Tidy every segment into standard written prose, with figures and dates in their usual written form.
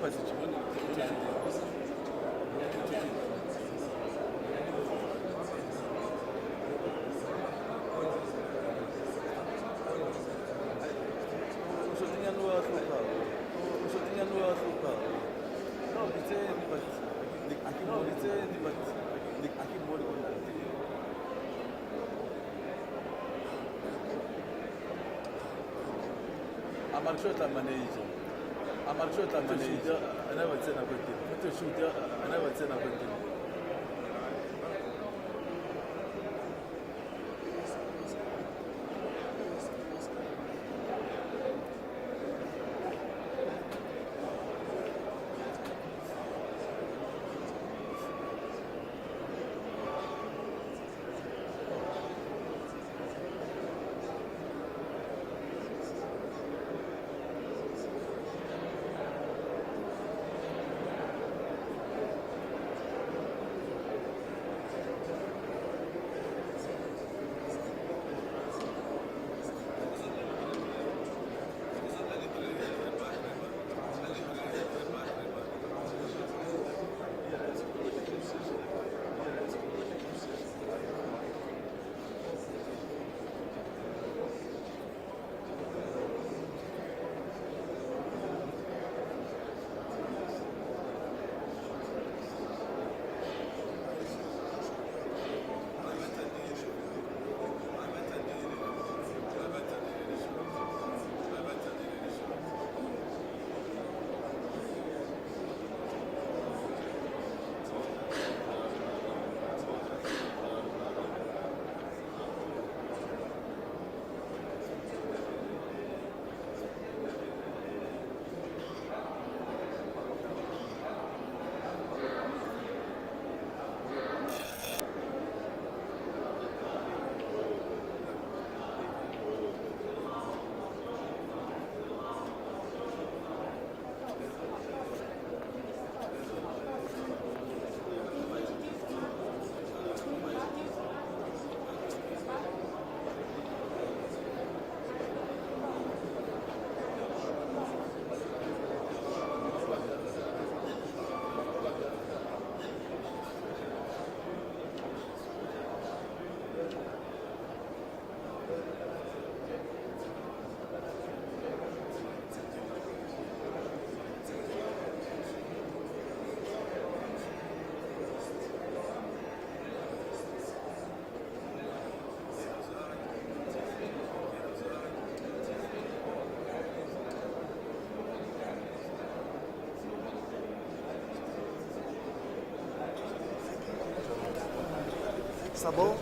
pas si tu veux. Amarshota manager. Amarshota manager. I never said about it. Photo shooter. I never said about it. Tá bom?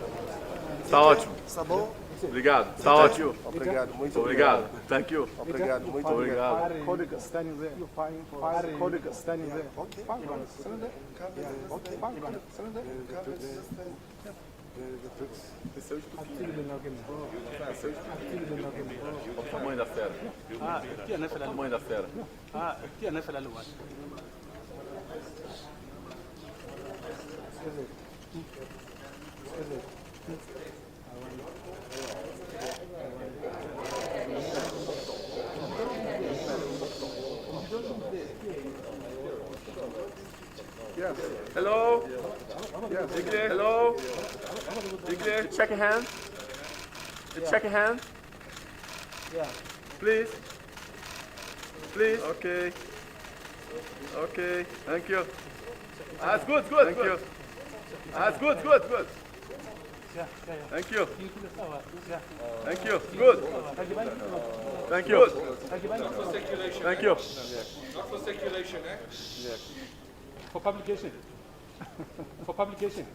Tá ótimo. Tá bom? Obrigado. Tá ótimo. Obrigado, muito Obrigado. Thank you. Obrigado, muito Obrigado. Colleague standing there. You're fine. Fine. Colleague standing there. Okay. Fine. Stand there. Okay. Fine. Stand there. Olha o tamanho da fera. Olha o tamanho da fera. Yes. Hello. Yes. You clear? Hello. You clear? Check your hand. You check your hand. Yeah. Please. Please. Okay. Okay. Thank you. That's good. Good. Thank you. That's good. Good. Good. Thank you. Thank you. Good. Thank you. Not for circulation. Thank you. Not for circulation, eh? For publication. For publication.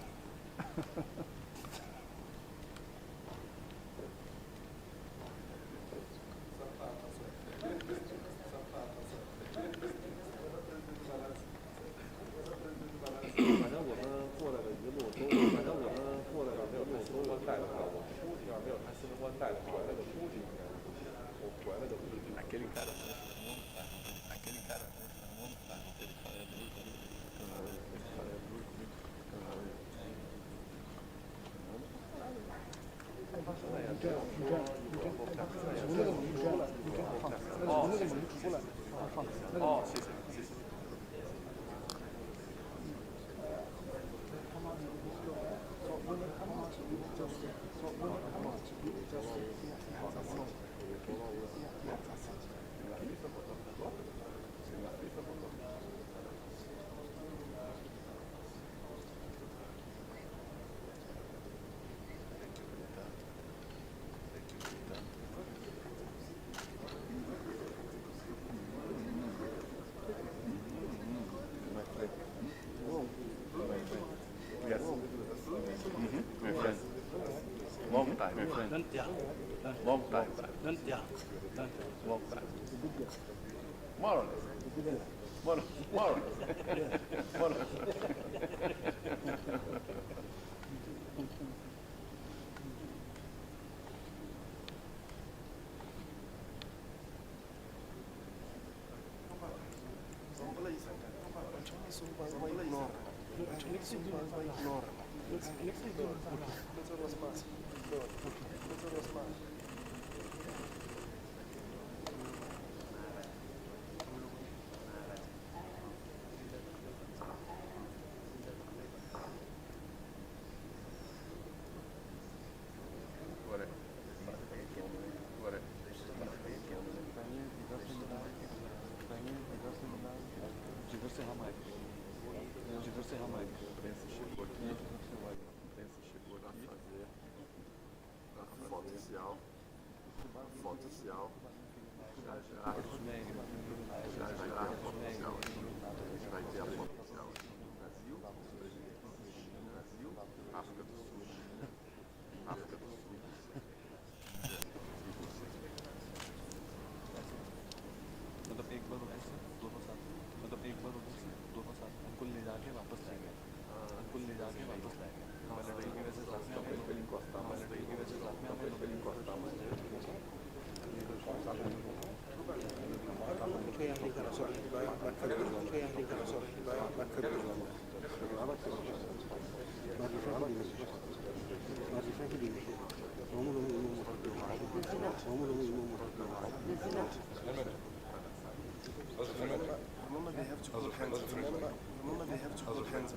My friend. Long time, my friend. Done. Yeah. Done. Long time. Done. Yeah. Done. Long time. More or less. More or less. More or less. Foto social. Já já. Já já a foto social. Vai ter a foto social aqui no Brasil. Brasil, África do Sul. África do Sul. मतलब एक बार उधर से दोनों साथ मतलब एक बार उधर से दोनों साथ उनको ले जाके वापस लाएंगे उनको ले जाके वापस लाएंगे मिलिट्री की वजह से साथ में मिलिट्री की वजह से साथ में हमें Remember they have to hold hands. Remember they have to hold hands.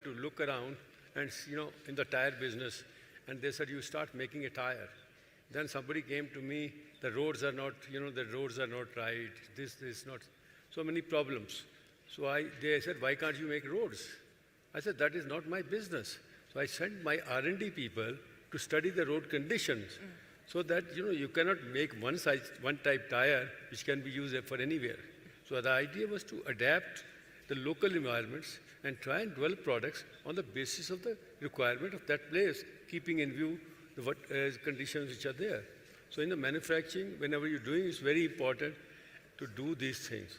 to look around and, in the tire business, and they said, you start making a tire. Then somebody came to me, the roads are not, the roads are not right, this is not, so many problems. So they said, why can't you make roads? I said, that is not my business. So I sent my R&D people to study the road conditions so that, you cannot make one type tire which can be used for anywhere. So the idea was to adapt the local environments and try and develop products on the basis of the requirement of that place, keeping in view the conditions which are there. So in the manufacturing, whenever you're doing, it's very important to do these things.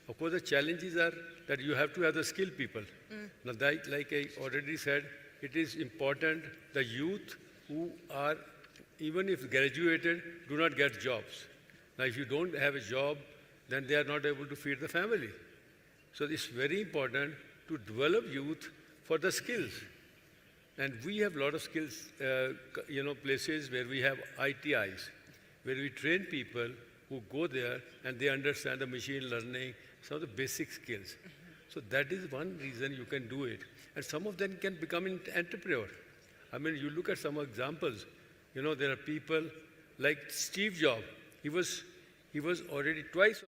Of course, the challenges are that you have to have the skilled people. Now, like I already said, it is important the youth who are, even if graduated, do not get jobs. Now, if you don't have a job, then they are not able to feed the family. So it's very important to develop youth for the skills. And we have a lot of skills, places where we have ITIs, where we train people who go there and they understand the machine learning, some of the basic skills. So that is one reason you can do it. And some of them can become an entrepreneur. I mean, you look at some examples. There are people like Steve Jobs. He was already twice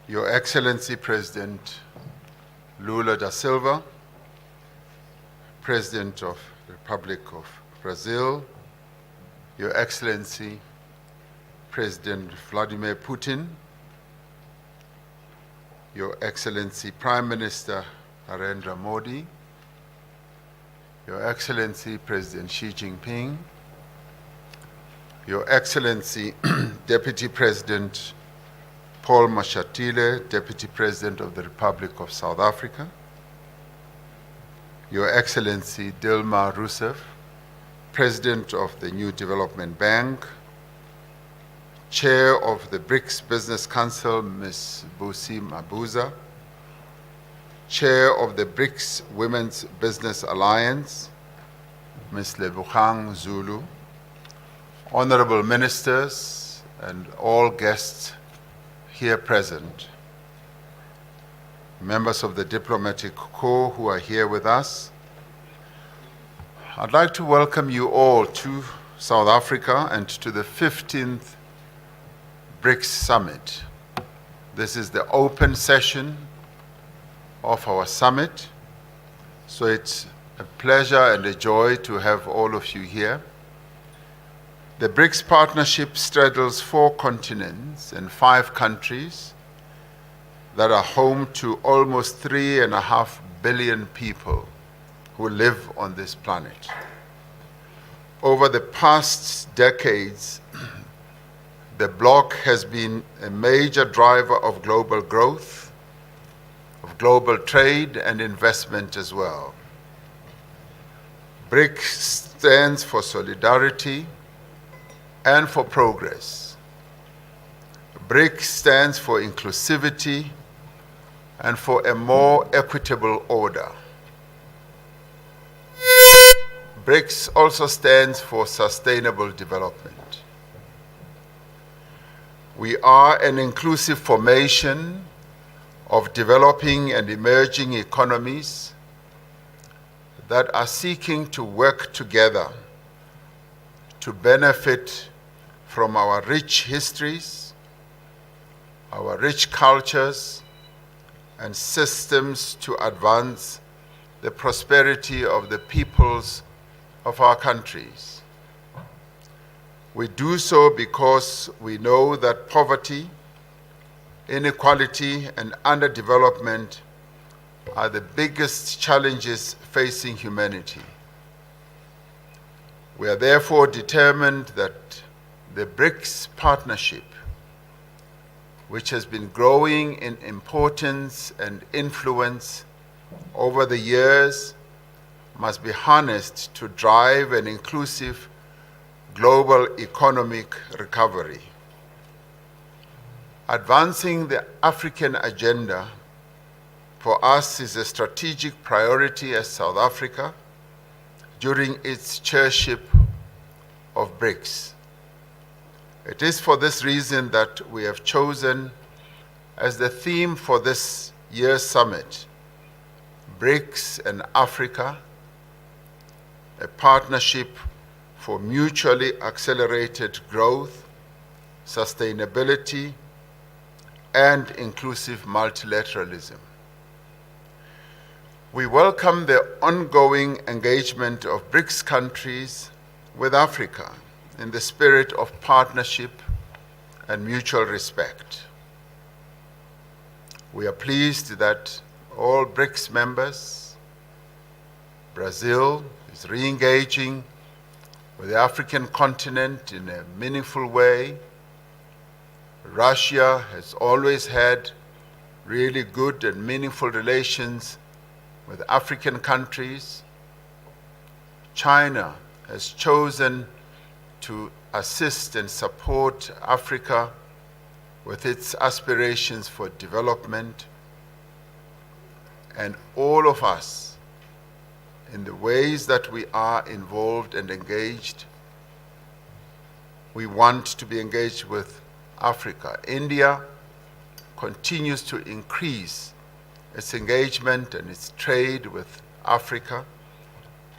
Your Excellency President Lula da Silva, President of the Republic of Brazil, Your Excellency President Vladimir Putin, Your Excellency Prime Minister Narendra Modi, Your Excellency President Xi Jinping, Your Excellency Deputy President Paul Mashatile, Deputy President of the Republic of South Africa, Your Excellency Dilma Rousseff, President of the New Development Bank, Chair of the BRICS Business Council, Ms. Busi Mabuza, Chair of the BRICS Women's Business Alliance, Ms. Lebogang Zulu, Honorable Ministers and all guests here present, members of the diplomatic corps who are here with us. I'd like to welcome you all to South Africa and to the 15th BRICS Summit. This is the open session of our summit, so it's a pleasure and a joy to have all of you here. The BRICS partnership straddles 4 continents and 5 countries that are home to almost 3.5 billion people who live on this planet. Over the past decades, the bloc has been a major driver of global growth, of global trade and investment as well. BRICS stands for solidarity and for progress. BRICS stands for inclusivity and for a more equitable order. BRICS also stands for sustainable development. We are an inclusive formation of developing and emerging economies that are seeking to work together to benefit from our rich histories, our rich cultures, and systems to advance the prosperity of the peoples of our countries. We do so because we know that poverty, inequality, and underdevelopment are the biggest challenges facing humanity. We are therefore determined that the BRICS partnership, which has been growing in importance and influence over the years, must be harnessed to drive an inclusive global economic recovery. Advancing the African agenda for us is a strategic priority as South Africa during its chairship of BRICS. It is for this reason that we have chosen as the theme for this year's summit, BRICS and Africa, a partnership for mutually accelerated growth, sustainability, and inclusive multilateralism. We welcome the ongoing engagement of BRICS countries with Africa in the spirit of partnership and mutual respect. We are pleased that all BRICS members, Brazil is re-engaging with the African continent in a meaningful way. Russia has always had really good and meaningful relations with African countries. China has chosen to assist and support Africa with its aspirations for development. And all of us, in the ways that we are involved and engaged, we want to be engaged with Africa. India continues to increase its engagement and its trade with Africa.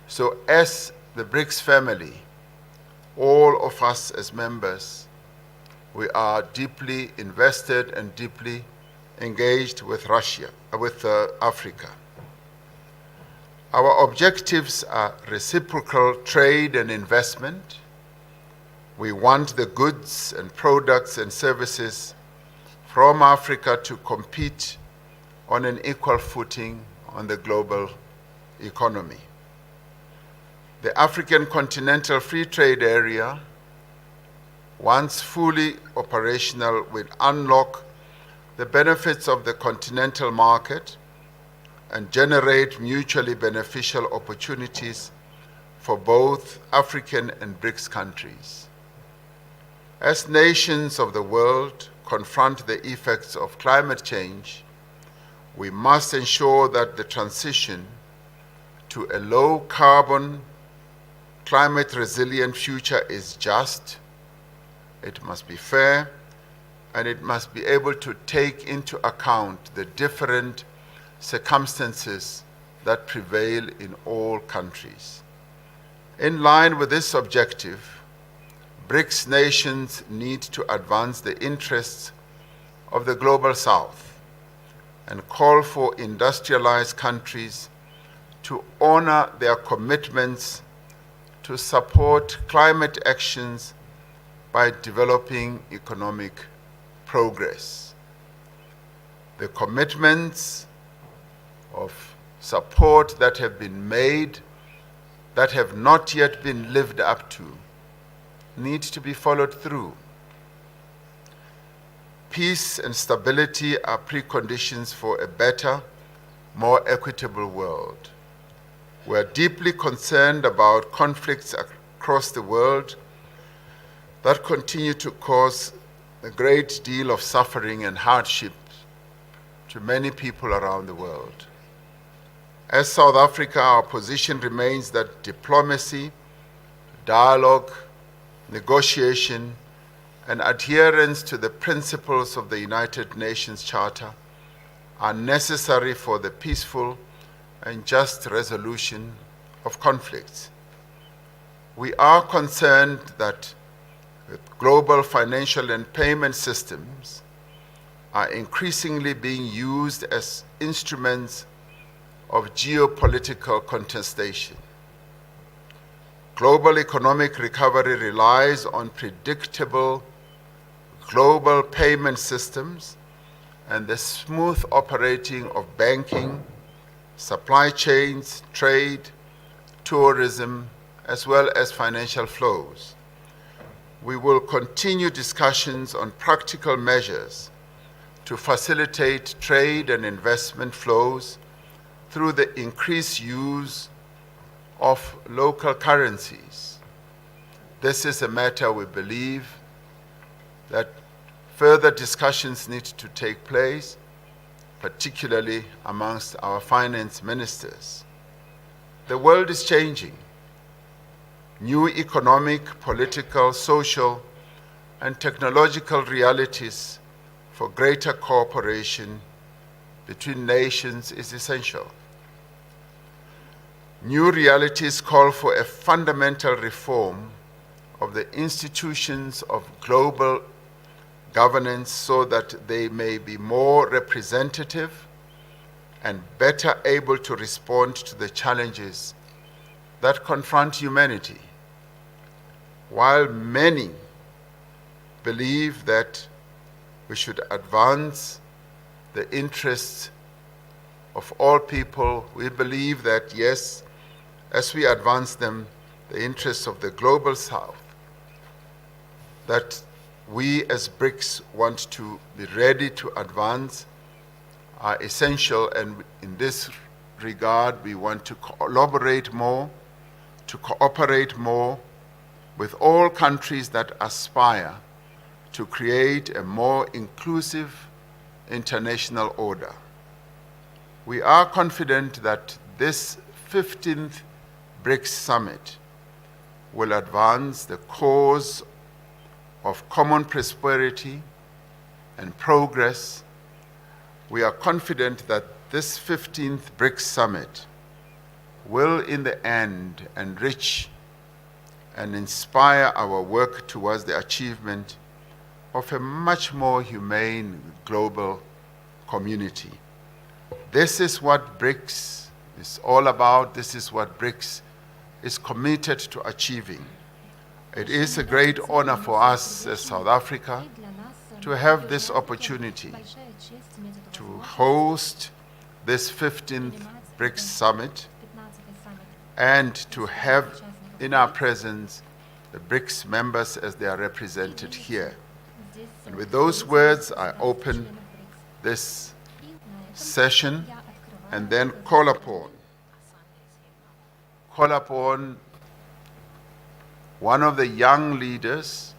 So as the BRICS family, all of us as members, we are deeply invested and deeply engaged with Africa. Our objectives are reciprocal trade and investment. We want the goods and products and services from Africa to compete on an equal footing on the global economy. The African Continental Free Trade Area, once fully operational, will unlock the benefits of the continental market and generate mutually beneficial opportunities for both African and BRICS countries. As nations of the world confront the effects of climate change, we must ensure that the transition to a low-carbon, climate-resilient future is just, it must be fair, and it must be able to take into account the different circumstances that prevail in all countries. In line with this objective, BRICS nations need to advance the interests of the Global South and call for industrialized countries to honor their commitments to support climate actions by developing economic progress. The commitments of support that have been made that have not yet been lived up to need to be followed through. Peace and stability are preconditions for a better, more equitable world. We are deeply concerned about conflicts across the world that continue to cause a great deal of suffering and hardship to many people around the world. As South Africa, our position remains that diplomacy, dialogue, negotiation, and adherence to the principles of the United Nations Charter are necessary for the peaceful and just resolution of conflicts. We are concerned that global financial and payment systems are increasingly being used as instruments of geopolitical contestation. Global economic recovery relies on predictable global payment systems and the smooth operating of banking, supply chains, trade, tourism, as well as financial flows. We will continue discussions on practical measures to facilitate trade and investment flows through the increased use of local currencies. This is a matter we believe that further discussions need to take place, particularly amongst our finance ministers. The world is changing. New economic, political, social, and technological realities for greater cooperation between nations is essential. New realities call for a fundamental reform of the institutions of global governance so that they may be more representative and better able to respond to the challenges that confront humanity. While many believe that we should advance the interests of all people, we believe that, yes, as we advance them, the interests of the Global South, that we as BRICS want to be ready to advance are essential, and in this regard, we want to collaborate more, to cooperate more with all countries that aspire to create a more inclusive international order. We are confident that this 15th BRICS Summit will advance the cause of common prosperity and progress. We are confident that this 15th BRICS Summit will in the end enrich and inspire our work towards the achievement of a much more humane global community. This is what BRICS is all about. This is what BRICS is committed to achieving. It is a great honor for us as South Africa to have this opportunity to host this 15th BRICS Summit and to have in our presence the BRICS members as they are represented here. And with those words, I open this session and then call upon one of the young leaders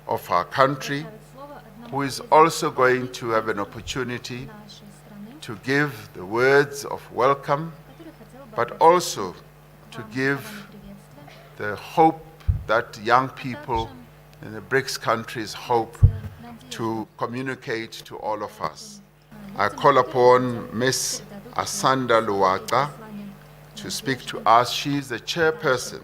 of our country who is also going to have an opportunity to give the words of welcome, but also to give the hope that young people in the BRICS countries hope to communicate to all of us. I call upon Ms. Asanda Luwaqa to speak to us. She is the chairperson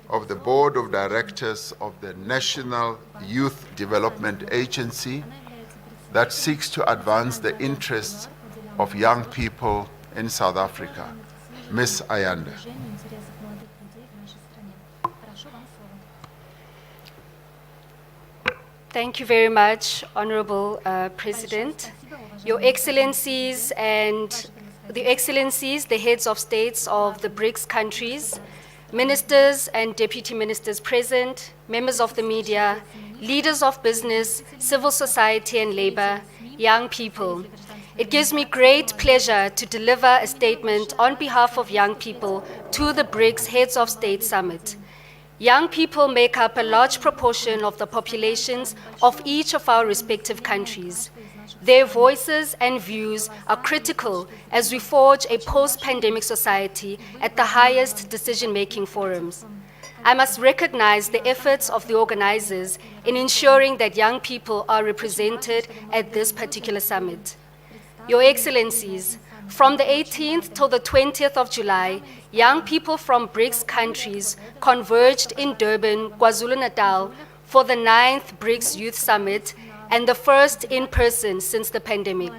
of the Board of Directors of the National Youth Development Agency that seeks to advance the interests of young people in South Africa. Ms. Ayanda. Thank you very much, Honorable President. Your Excellencies and the heads of states of the BRICS countries, ministers and deputy ministers present, members of the media, leaders of business, civil society and labor, young people. It gives me great pleasure to deliver a statement on behalf of young people to the BRICS Heads of State Summit. Young people make up a large proportion of the populations of each of our respective countries. Their voices and views are critical as we forge a post-pandemic society at the highest decision-making forums. I must recognize the efforts of the organizers in ensuring that young people are represented at this particular summit. Your Excellencies, from the 18th till the 20th of July, young people from BRICS countries converged in Durban, KwaZulu-Natal for the 9th BRICS Youth Summit and the first in person since the pandemic.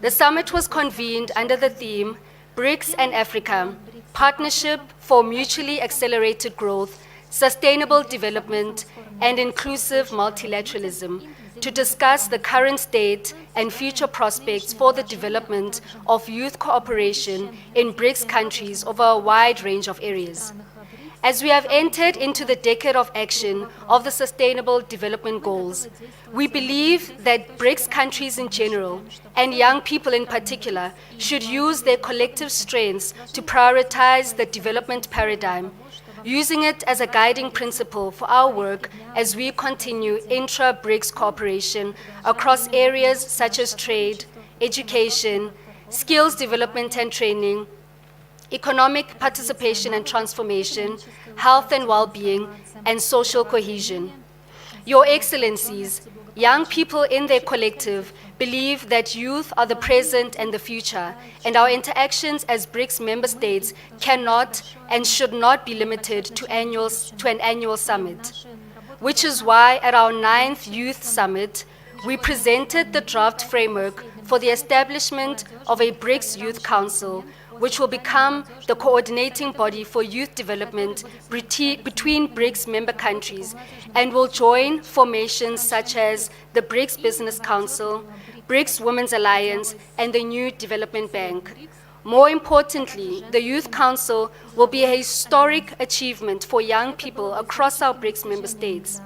The summit was convened under the theme, BRICS and Africa, Partnership for Mutually Accelerated Growth, Sustainable Development, and Inclusive Multilateralism, to discuss the current state and future prospects for the development of youth cooperation in BRICS countries over a wide range of areas. As we have entered into the decade of action of the Sustainable Development Goals, we believe that BRICS countries in general, and young people in particular, should use their collective strengths to prioritize the development paradigm, using it as a guiding principle for our work as we continue intra-BRICS cooperation across areas such as trade, education, skills development and training, economic participation and transformation, health and well-being, and social cohesion. Your Excellencies, young people in their collective believe that youth are the present and the future, and our interactions as BRICS member states cannot and should not be limited to an annual summit, which is why at our 9th Youth Summit, we presented the draft framework for the establishment of a BRICS Youth Council, which will become the coordinating body for youth development between BRICS member countries and will join formations such as the BRICS Business Council, BRICS Women's Alliance, and the New Development Bank. More importantly, the Youth Council will be a historic achievement for young people across our BRICS member states.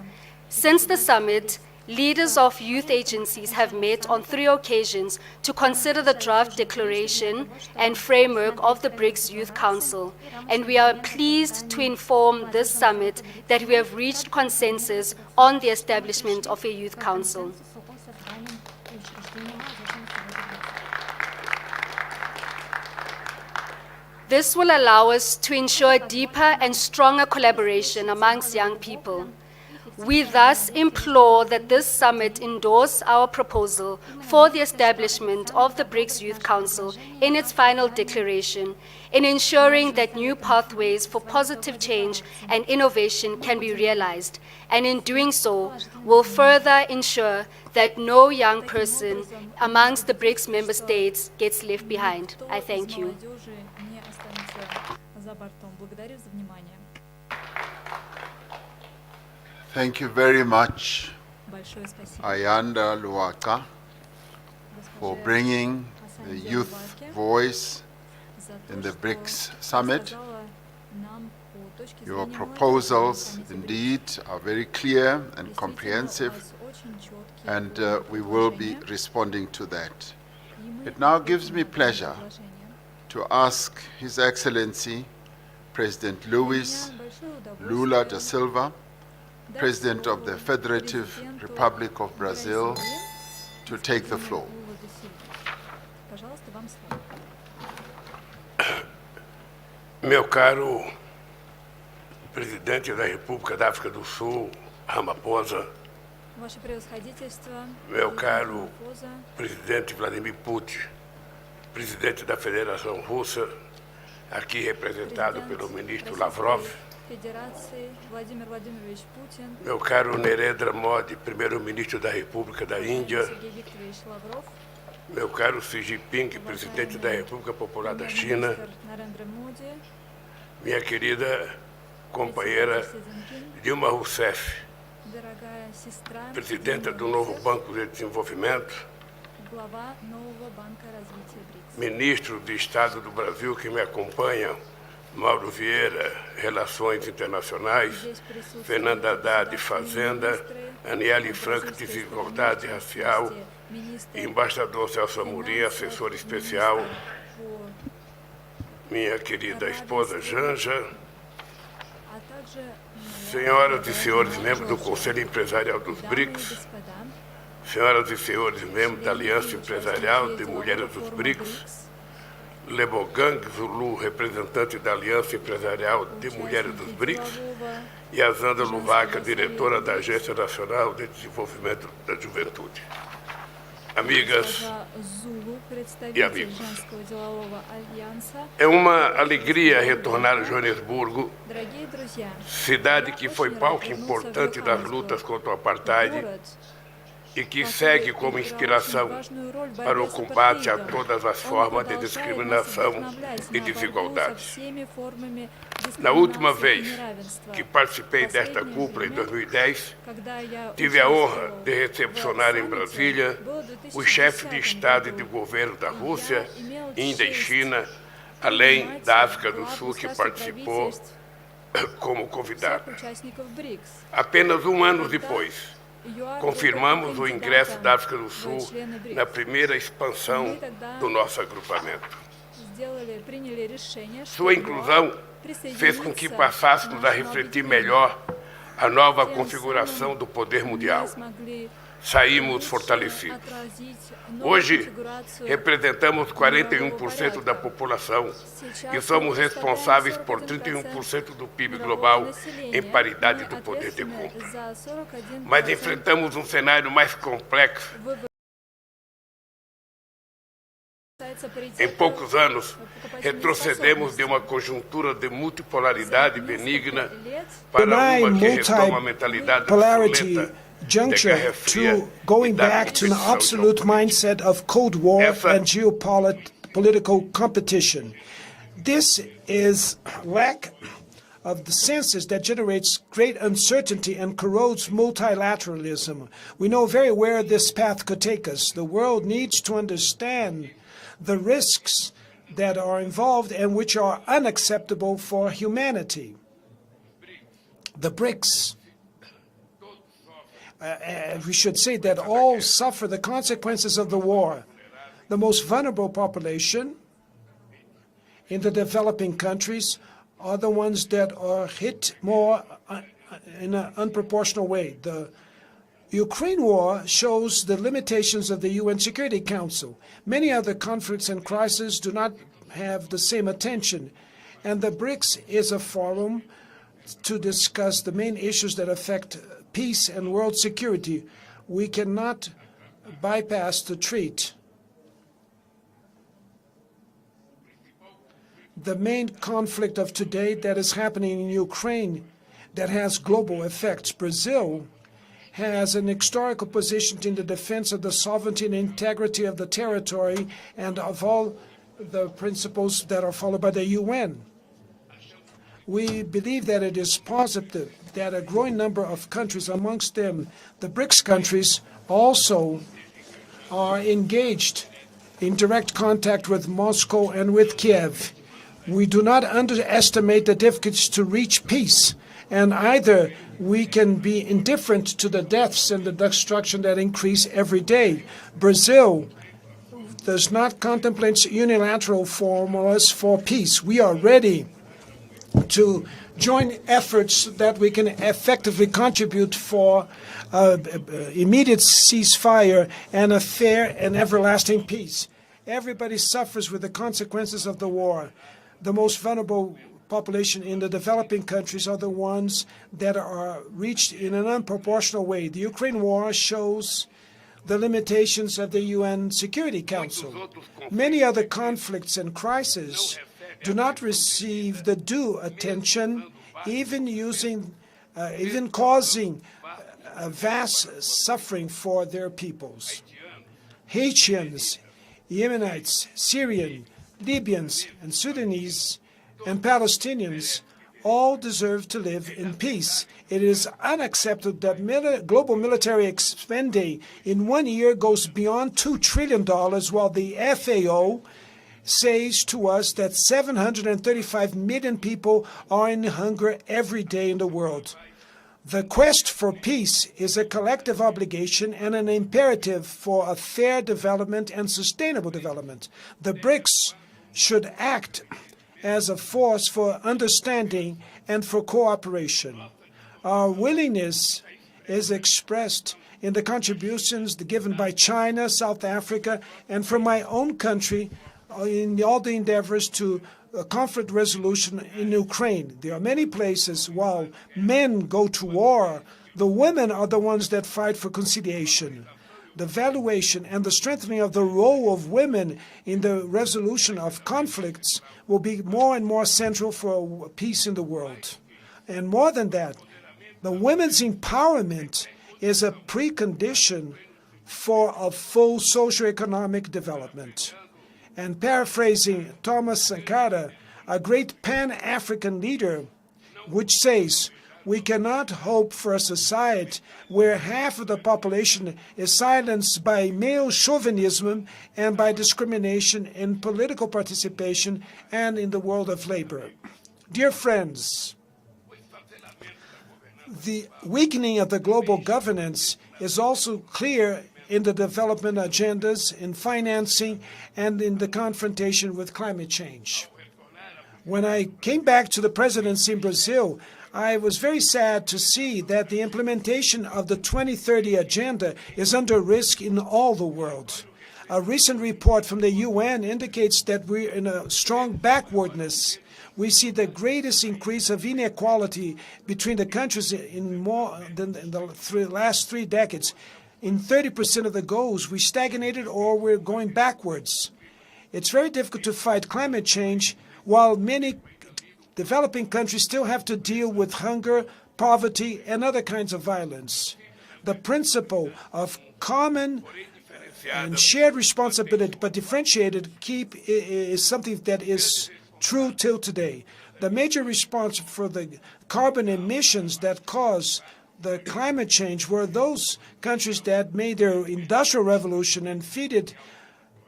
Since the summit, leaders of youth agencies have met on 3 occasions to consider the draft declaration and framework of the BRICS Youth Council, and we are pleased to inform this summit that we have reached consensus on the establishment of a Youth Council. This will allow us to ensure deeper and stronger collaboration amongst young people. We thus implore that this summit endorse our proposal for the establishment of the BRICS Youth Council in its final declaration, in ensuring that new pathways for positive change and innovation can be realized, and in doing so will further ensure that no young person amongst the BRICS member states gets left behind. I thank you. Thank you very much, Ayanda Luaka, for bringing the youth voice in the BRICS Summit. Your proposals indeed are very clear and comprehensive, and we will be responding to that. It now gives me pleasure to ask His Excellency President Luis Lula da Silva, President of the Federative Republic of Brazil, to take the floor. Meu caro Presidente da República da África do Sul, Ramaphosa, meu caro Presidente Vladimir Putin, Presidente da Federação Russa, aqui representado pelo Ministro Lavrov, meu caro Narendra Modi, Primeiro-Ministro da República da Índia, meu caro Xi Jinping, Presidente da República Popular da China, minha querida companheira Dilma Rousseff, Presidenta do novo Banco de Desenvolvimento, Ministro de Estado do Brasil que me acompanha, Mauro Vieira, Relações Internacionais, Fernanda Haddad, Fazenda, Aniele Franco, Desigualdade Racial, Embaixador Celso Amorim, assessor especial, minha querida esposa Janja, senhoras e senhores membros do Conselho Empresarial dos BRICS, senhoras e senhores membros da Aliança Empresarial de Mulheres dos BRICS, Lebogang Zulu, representante da Aliança Empresarial de Mulheres dos BRICS, e a Zanda Luvaca, diretora da Agência Nacional de Desenvolvimento da Juventude. Amigas e amigos, é uma alegria retornar a Johannesburgo, cidade que foi palco importante das lutas contra o apartheid e que segue como inspiração para o combate a todas as formas de discriminação e desigualdade. Na última vez que participei desta cúpula, em 2010, tive a honra de recepcionar em Brasília os chefes de Estado e de governo da Rússia, Índia e China, além da África do Sul, que participou como convidada. Apenas um ano depois, confirmamos o ingresso da África do Sul na primeira expansão do nosso agrupamento. Sua inclusão fez com que passássemos a refletir melhor a nova configuração do poder mundial. Saímos fortalecidos. Hoje, representamos 41% da população e somos responsáveis por 31% do PIB global em paridade do poder de compra. Mas enfrentamos um cenário mais complexo. Em poucos anos, retrocedemos de uma conjuntura de multipolaridade benigna para uma que retoma a mentalidade obsoleta juncture to going back to an absolute mindset of Cold War and geopolitical competition. This is lack of the senses that generates great uncertainty and corrodes multilateralism. We know very where this path could take us. The world needs to understand the risks that are involved and which are unacceptable for humanity. The BRICS, we should say that all suffer the consequences of the war. The most vulnerable population in the developing countries are the ones that are hit more in an unproportional way. The Ukraine war shows the limitations of the UN Security Council. Many other conflicts and crises do not have the same attention, and the BRICS is a forum to discuss the main issues that affect peace and world security. We cannot bypass the treat. The main conflict of today that is happening in Ukraine that has global effects. Brazil has an historical position in the defense of the sovereignty and integrity of the territory and of all the principles that are followed by the UN. We believe that it is positive that a growing number of countries, amongst them the BRICS countries, also are engaged in direct contact with Moscow and with Kiev. We do not underestimate the difficulties to reach peace, and either we can be indifferent to the deaths and the destruction that increase every day. Brazil does not contemplate unilateral formulas for peace. We are ready to join efforts that we can effectively contribute for immediate ceasefire and a fair and everlasting peace. Everybody suffers with the consequences of the war. The most vulnerable population in the developing countries are the ones that are reached in an unproportional way. The Ukraine war shows the limitations of the UN Security Council. Many other conflicts and crises do not receive the due attention, even causing vast suffering for their peoples. Haitians, Yemenites, Syrian, Libyans, and Sudanese, and Palestinians all deserve to live in peace. It is unacceptable that global military spending in 1 year goes beyond $2 trillion, while the FAO says to us that 735 million people are in hunger every day in the world. The quest for peace is a collective obligation and an imperative for a fair development and sustainable development. The BRICS should act as a force for understanding and for cooperation. Our willingness is expressed in the contributions given by China, South Africa, and from my own country in all the endeavors to conflict resolution in Ukraine. There are many places while men go to war, the women are the ones that fight for conciliation. The valuation and the strengthening of the role of women in the resolution of conflicts will be more and more central for peace in the world. And more than that, the women's empowerment is a precondition for a full socioeconomic development. And paraphrasing Thomas Sankara, a great Pan-African leader, which says, we cannot hope for a society where half of the population is silenced by male chauvinism and by discrimination in political participation and in the world of labor. Dear friends, the weakening of the global governance is also clear in the development agendas, in financing, and in the confrontation with climate change. When I came back to the presidency in Brazil, I was very sad to see that the implementation of the 2030 agenda is under risk in all the world. A recent report from the UN indicates that we're in a strong backwardness. We see the greatest increase of inequality between the countries in more than in the last 3 decades. In 30% of the goals, we stagnated or we're going backwards. It's very difficult to fight climate change while many developing countries still have to deal with hunger, poverty, and other kinds of violence. The principle of common and shared responsibility, but differentiated, is something that is true till today. The major response for the carbon emissions that cause the climate change were those countries that made their industrial revolution and feeded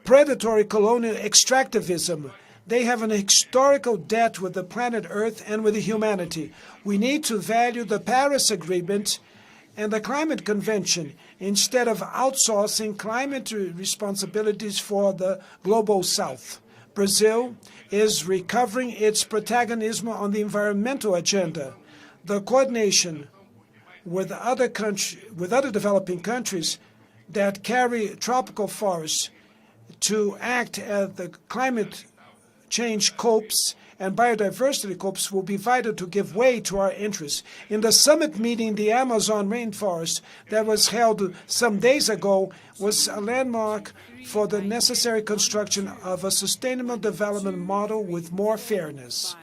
predatory colonial extractivism. They have an historical debt with the planet Earth and with humanity. We need to value the Paris Agreement and the Climate Convention instead of outsourcing climate responsibilities for the global South. Brazil is recovering its protagonism on the environmental agenda. The coordination with other developing countries that carry tropical forests to act at the climate change COPs and biodiversity COPs will be vital to give way to our interests. In the summit meeting in the Amazon rainforest that was held some days ago was a landmark for the necessary construction of a sustainable development model with more fairness.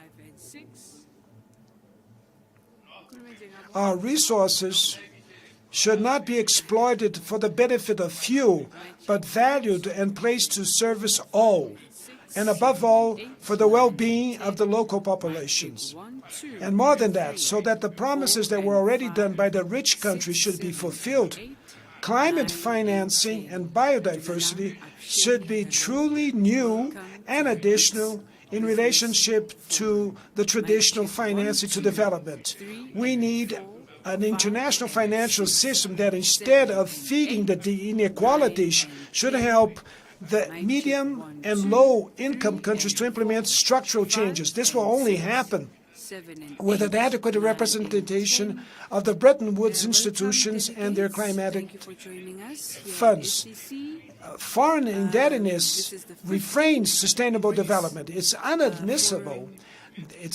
Our resources should not be exploited for the benefit of few, but valued and placed to service all, and above all, for the well-being of the local populations. And more than that, so that the promises that were already done by the rich countries should be fulfilled, climate financing and biodiversity should be truly new and additional in relationship to the traditional financing to development. We need an international financial system that, instead of feeding the inequalities, should help the medium and low-income countries to implement structural changes. This will only happen with an adequate representation of the Bretton Woods institutions and their climatic funds. Foreign indebtedness refrains sustainable development. It's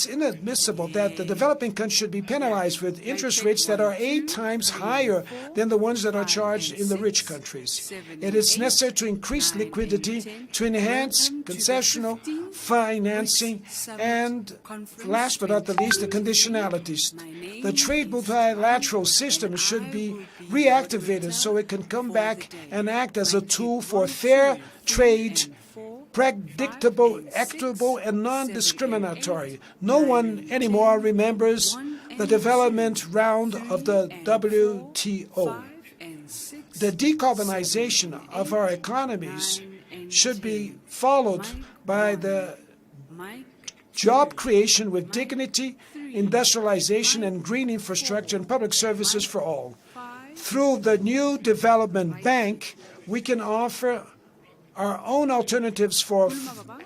inadmissible that the developing countries should be penalized with interest rates that are 8 times higher than the ones that are charged in the rich countries. It is necessary to increase liquidity, to enhance concessional financing, and last but not the least, the conditionalities. The trade multilateral system should be reactivated so it can come back and act as a tool for fair trade, predictable, equitable, and non-discriminatory. No one anymore remembers the development round of the WTO. The decarbonization of our economies should be followed by the job creation with dignity, industrialization, and green infrastructure and public services for all. Through the new development bank, we can offer our own alternatives for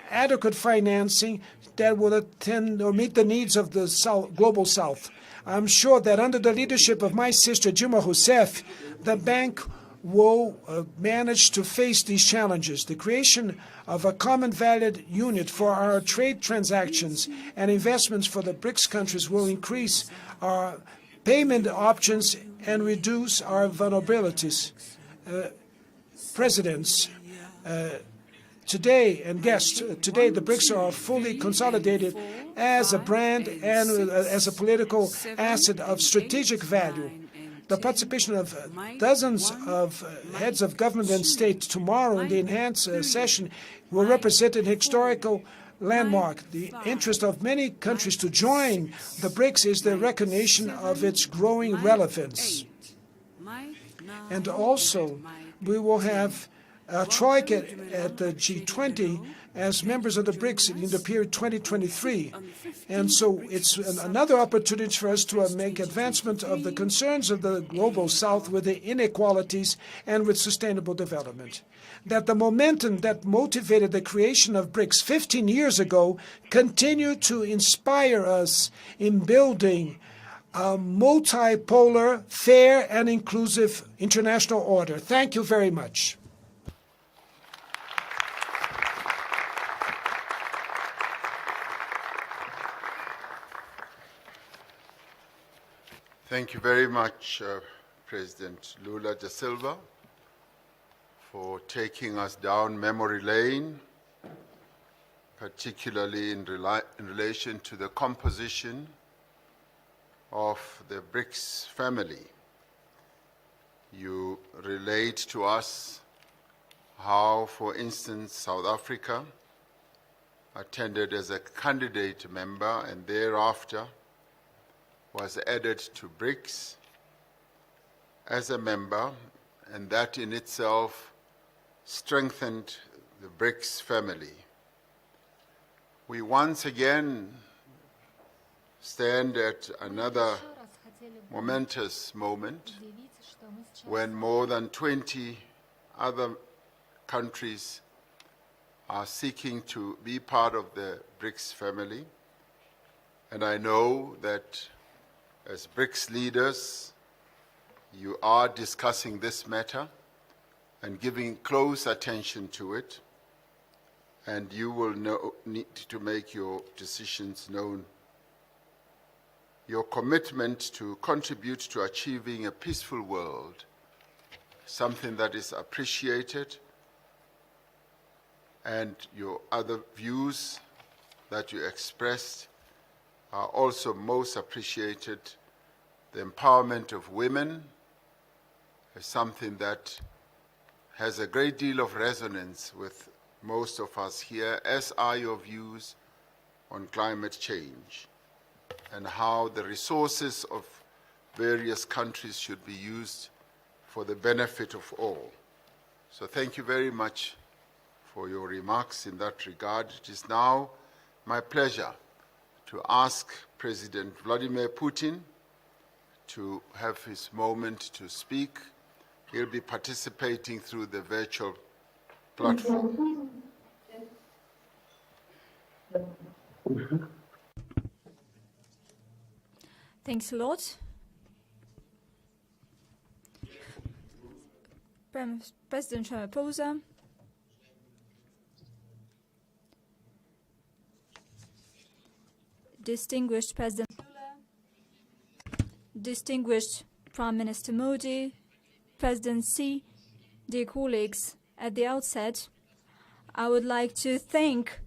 adequate financing that will attend or meet the needs of the global South. I'm sure that under the leadership of my sister Dilma Rousseff, the bank will manage to face these challenges. The creation of a common valued unit for our trade transactions and investments for the BRICS countries will increase our payment options and reduce our vulnerabilities. Presidents, today and guests, today the BRICS are fully consolidated as a brand and as a political asset of strategic value. The participation of dozens of heads of government and state tomorrow in the enhanced session will represent an historical landmark. The interest of many countries to join the BRICS is the recognition of its growing relevance. And also, we will have a troika at the G20 as members of the BRICS in the period 2023. And so it's another opportunity for us to make advancement of the concerns of the global South with the inequalities and with sustainable development. That the momentum that motivated the creation of BRICS 15 years ago continue to inspire us in building a multipolar, fair, and inclusive international order. Thank you very much. Thank you very much, President Lula da Silva, for taking us down memory lane, particularly in relation to the composition of the BRICS family. You relate to us how, for instance, South Africa attended as a candidate member and thereafter was added to BRICS as a member, and that in itself strengthened the BRICS family. We once again stand at another momentous moment when more than 20 other countries are seeking to be part of the BRICS family. And I know that as BRICS leaders, you are discussing this matter and giving close attention to it. and you will need to make your decisions known. Your commitment to contribute to achieving a peaceful world, something that is appreciated, and your other views that you expressed are also most appreciated. The empowerment of women is something that has a great deal of resonance with most of us here, as are your views on climate change and how the resources of various countries should be used for the benefit of all. So thank you very much for your remarks in that regard. It is now my pleasure to ask President Vladimir Putin to have his moment to speak. He'll be participating through the virtual platform. Thanks a lot. President Ramaphosa, distinguished President Lula, distinguished Prime Minister Modi, President Xi, dear colleagues, at the outset, I would like to thank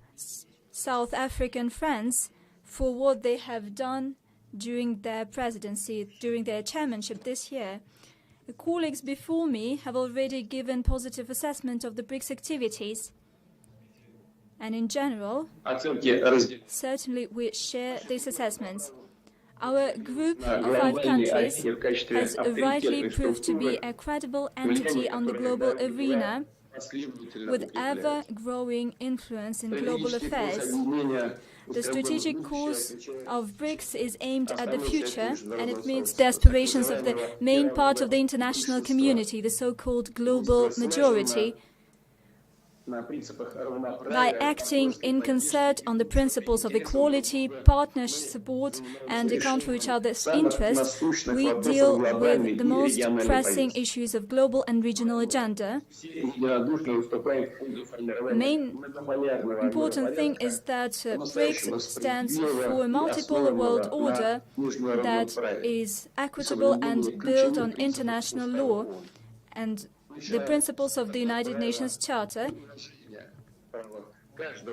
South African friends for what they have done during their presidency, during their chairmanship this year. The colleagues before me have already given positive assessment of the BRICS activities. And in general, certainly we share these assessments. Our group of 5 countries has rightly proved to be a credible entity on the global arena with ever-growing influence in global affairs. The strategic course of BRICS is aimed at the future, and it meets the aspirations of the main part of the international community, the so-called global majority. By acting in concert on the principles of equality, partnership, support, and account for each other's interests, we deal with the most pressing issues of global and regional agenda. The main important thing is that BRICS stands for a multipolar world order that is equitable and built on international law and the principles of the United Nations Charter,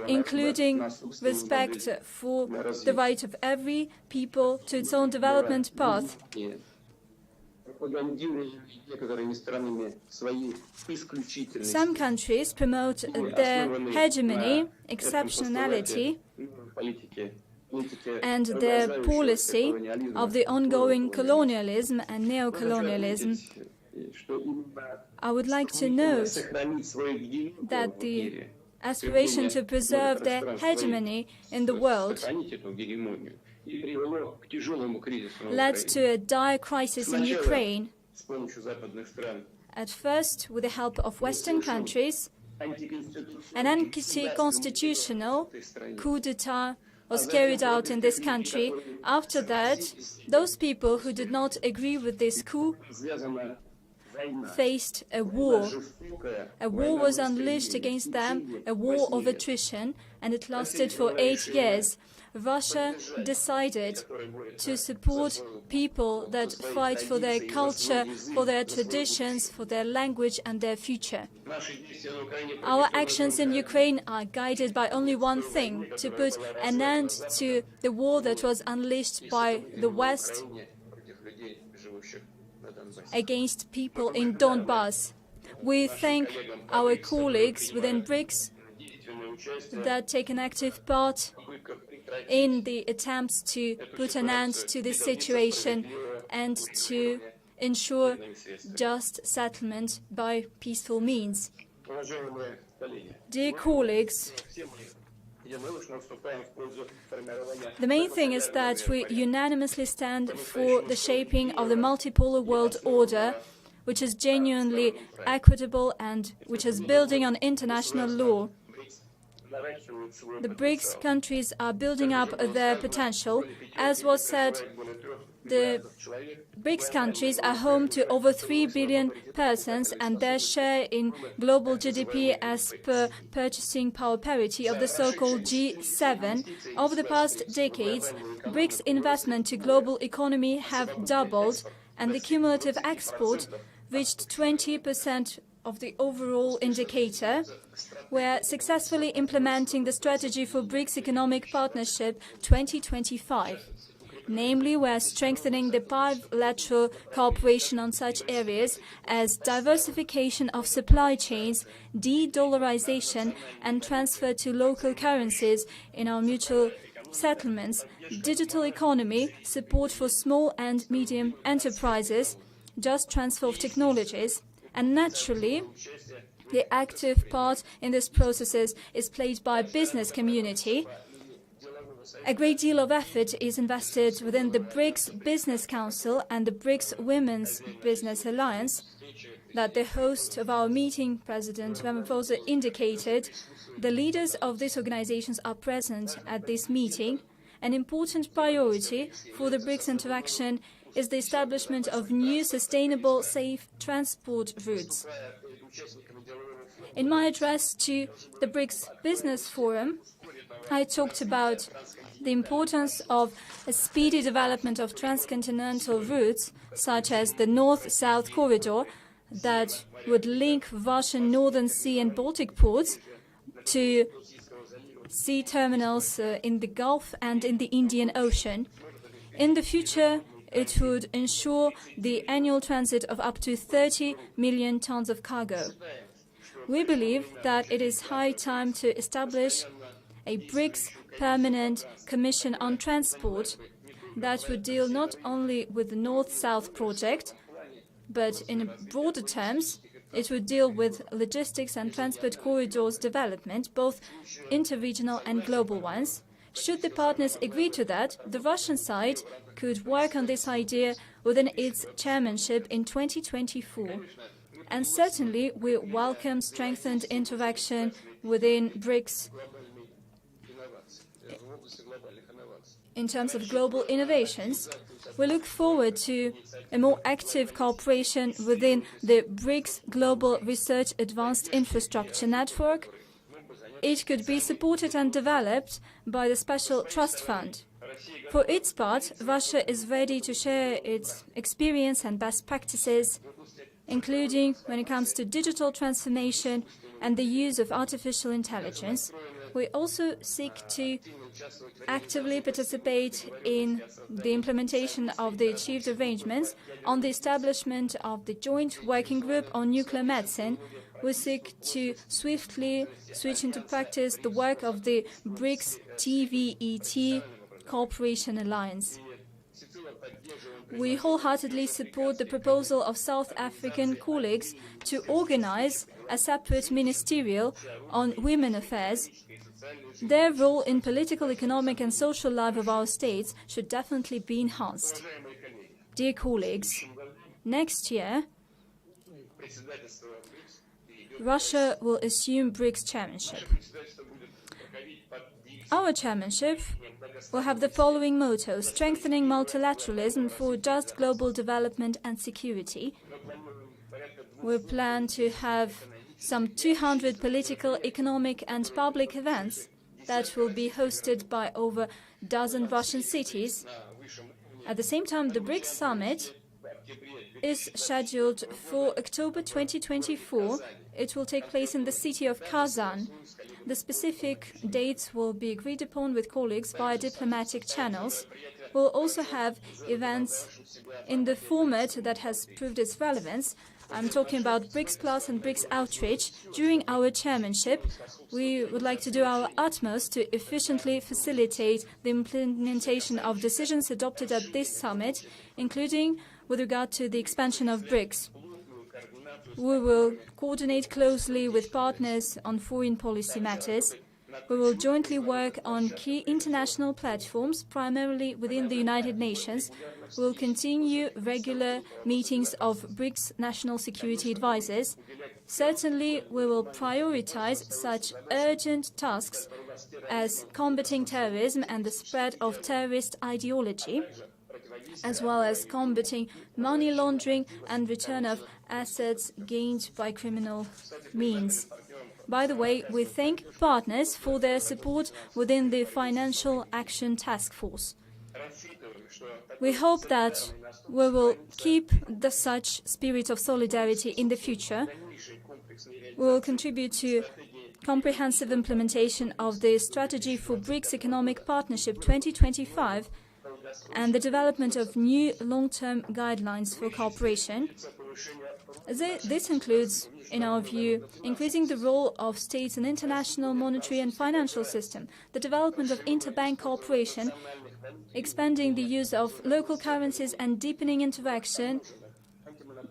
including respect for the right of every people to its own development path. Some countries promote their hegemony, exceptionality, and their policy of the ongoing colonialism and neo-colonialism. I would like to note that the aspiration to preserve their hegemony in the world led to a dire crisis in Ukraine. At first, with the help of Western countries, an anti-constitutional coup d'etat was carried out in this country. After that, those people who did not agree with this coup faced a war. A war was unleashed against them, a war of attrition, and it lasted for 8 years. Russia decided to support people that fight for their culture, for their traditions, for their language and their future. Our actions in Ukraine are guided by only one thing: to put an end to the war that was unleashed by the West against people in Donbass. We thank our colleagues within BRICS that take an active part in the attempts to put an end to this situation and to ensure just settlement by peaceful means. Dear colleagues, the main thing is that we unanimously stand for the shaping of the multipolar world order, which is genuinely equitable and which is building on international law. The BRICS countries are building up their potential. As was said The BRICS countries are home to over 3 billion persons, and their share in global GDP as per purchasing power parity of the so-called G7. Over the past decades, BRICS investment to global economy have doubled, and the cumulative export reached 20% of the overall indicator. We are successfully implementing the strategy for BRICS Economic Partnership 2025. Namely, we are strengthening the bilateral cooperation on such areas as diversification of supply chains, de-dollarization and transfer to local currencies in our mutual settlements, digital economy, support for small and medium enterprises, just transfer of technologies, and naturally, the active part in these processes is played by business community. A great deal of effort is invested within the BRICS Business Council and the BRICS Women's Business Alliance. That the host of our meeting, President Ramaphosa, indicated, the leaders of these organizations are present at this meeting. An important priority for the BRICS interaction is the establishment of new sustainable, safe transport routes. In my address to the BRICS Business Forum, I talked about the importance of a speedy development of transcontinental routes, such as the North-South corridor that would link Russian Northern Sea and Baltic ports to sea terminals in the Gulf and in the Indian Ocean. In the future, it would ensure the annual transit of up to 30 million tons of cargo. We believe that it is high time to establish a BRICS Permanent Commission on Transport that would deal not only with the North-South project, but in broader terms, it would deal with logistics and transport corridors development, both interregional and global ones. Should the partners agree to that, the Russian side could work on this idea within its chairmanship in 2024. And certainly, we welcome strengthened interaction within BRICS in terms of global innovations. We look forward to a more active cooperation within the BRICS Global Research Advanced Infrastructure Network. It could be supported and developed by the Special Trust Fund. For its part, Russia is ready to share its experience and best practices, including when it comes to digital transformation and the use of artificial intelligence. We also seek to actively participate in the implementation of the achieved arrangements on the establishment of the Joint Working Group on Nuclear Medicine. We seek to swiftly switch into practice the work of the BRICS TVET Cooperation Alliance. We wholeheartedly support the proposal of South African colleagues to organize a separate ministerial on women affairs. Their role in political, economic and social life of our states should definitely be enhanced. Dear colleagues, next year, Russia will assume BRICS chairmanship. Our chairmanship will have the following motto: strengthening multilateralism for just global development and security. We plan to have some 200 political, economic and public events that will be hosted by over a dozen Russian cities. At the same time, the BRICS Summit is scheduled for October 2024. It will take place in the city of Kazan. The specific dates will be agreed upon with colleagues via diplomatic channels. We'll also have events in the format that has proved its relevance. I'm talking about BRICS Plus and BRICS Outreach. During our chairmanship, we would like to do our utmost to efficiently facilitate the implementation of decisions adopted at this summit, including with regard to the expansion of BRICS. We will coordinate closely with partners on foreign policy matters. We will jointly work on key international platforms, primarily within the United Nations. We will continue regular meetings of BRICS national security advisors. Certainly, we will prioritize such urgent tasks as combating terrorism and the spread of terrorist ideology. as well as combating money laundering and return of assets gained by criminal means. By the way, we thank partners for their support within the Financial Action Task Force. We hope that we will keep such spirit of solidarity in the future. We will contribute to comprehensive implementation of the Strategy for BRICS Economic Partnership 2025 and the development of new long-term guidelines for cooperation. This includes, in our view, increasing the role of states in international monetary and financial system, the development of interbank cooperation, expanding the use of local currencies and deepening interaction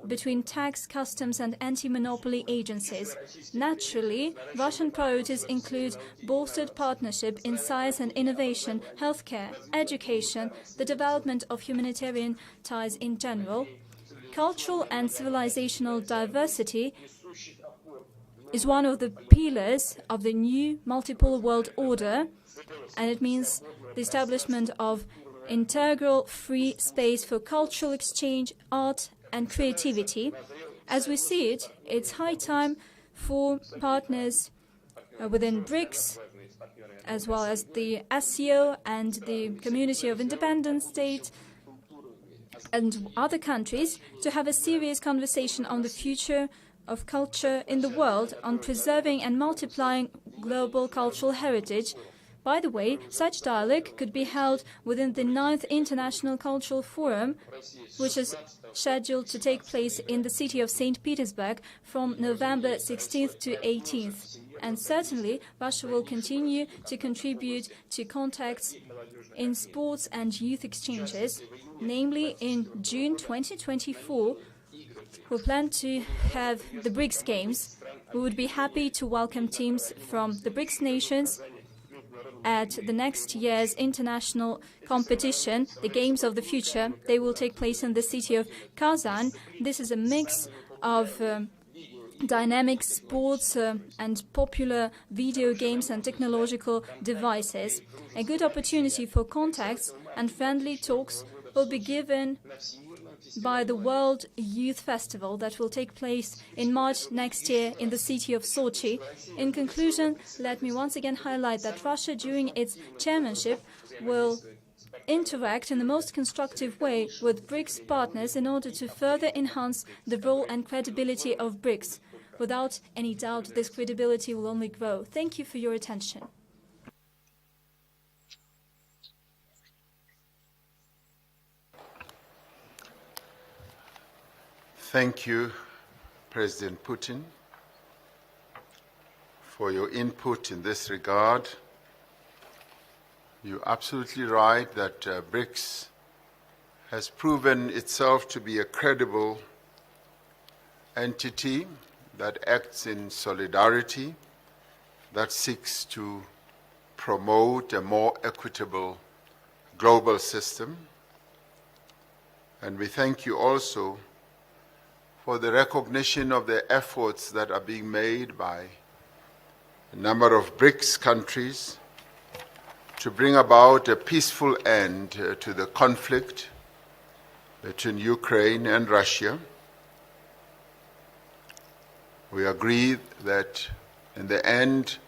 between tax, customs and anti-monopoly agencies. Naturally, Russian priorities include bolstered partnership in science and innovation, healthcare, education, the development of humanitarian ties in general. Cultural and civilizational diversity is one of the pillars of the new multipolar world order, and it means the establishment of integral free space for cultural exchange, art and creativity. As we see it, it's high time for partners within BRICS, as well as the SCO and the Community of Independent States and other countries, to have a serious conversation on the future of culture in the world, on preserving and multiplying global cultural heritage. By the way, such dialogue could be held within the 9th International Cultural Forum, which is scheduled to take place in the city of St. Petersburg from November 16th to 18th. And certainly, Russia will continue to contribute to contacts in sports and youth exchanges. Namely, in June 2024, we plan to have the BRICS Games. We would be happy to welcome teams from the BRICS nations at the next year's international competition, the Games of the Future. They will take place in the city of Kazan. This is a mix of dynamic sports and popular video games and technological devices. A good opportunity for contacts and friendly talks will be given by the World Youth Festival that will take place in March next year in the city of Sochi. In conclusion, let me once again highlight that Russia, during its chairmanship, will interact in the most constructive way with BRICS partners in order to further enhance the role and credibility of BRICS. Without any doubt, this credibility will only grow. Thank you for your attention. Thank you, President Putin, for your input in this regard. You're absolutely right that BRICS has proven itself to be a credible entity that acts in solidarity, that seeks to promote a more equitable global system. And we thank you also for the recognition of the efforts that are being made by a number of BRICS countries to bring about a peaceful end to the conflict between Ukraine and Russia. We agree that in the end,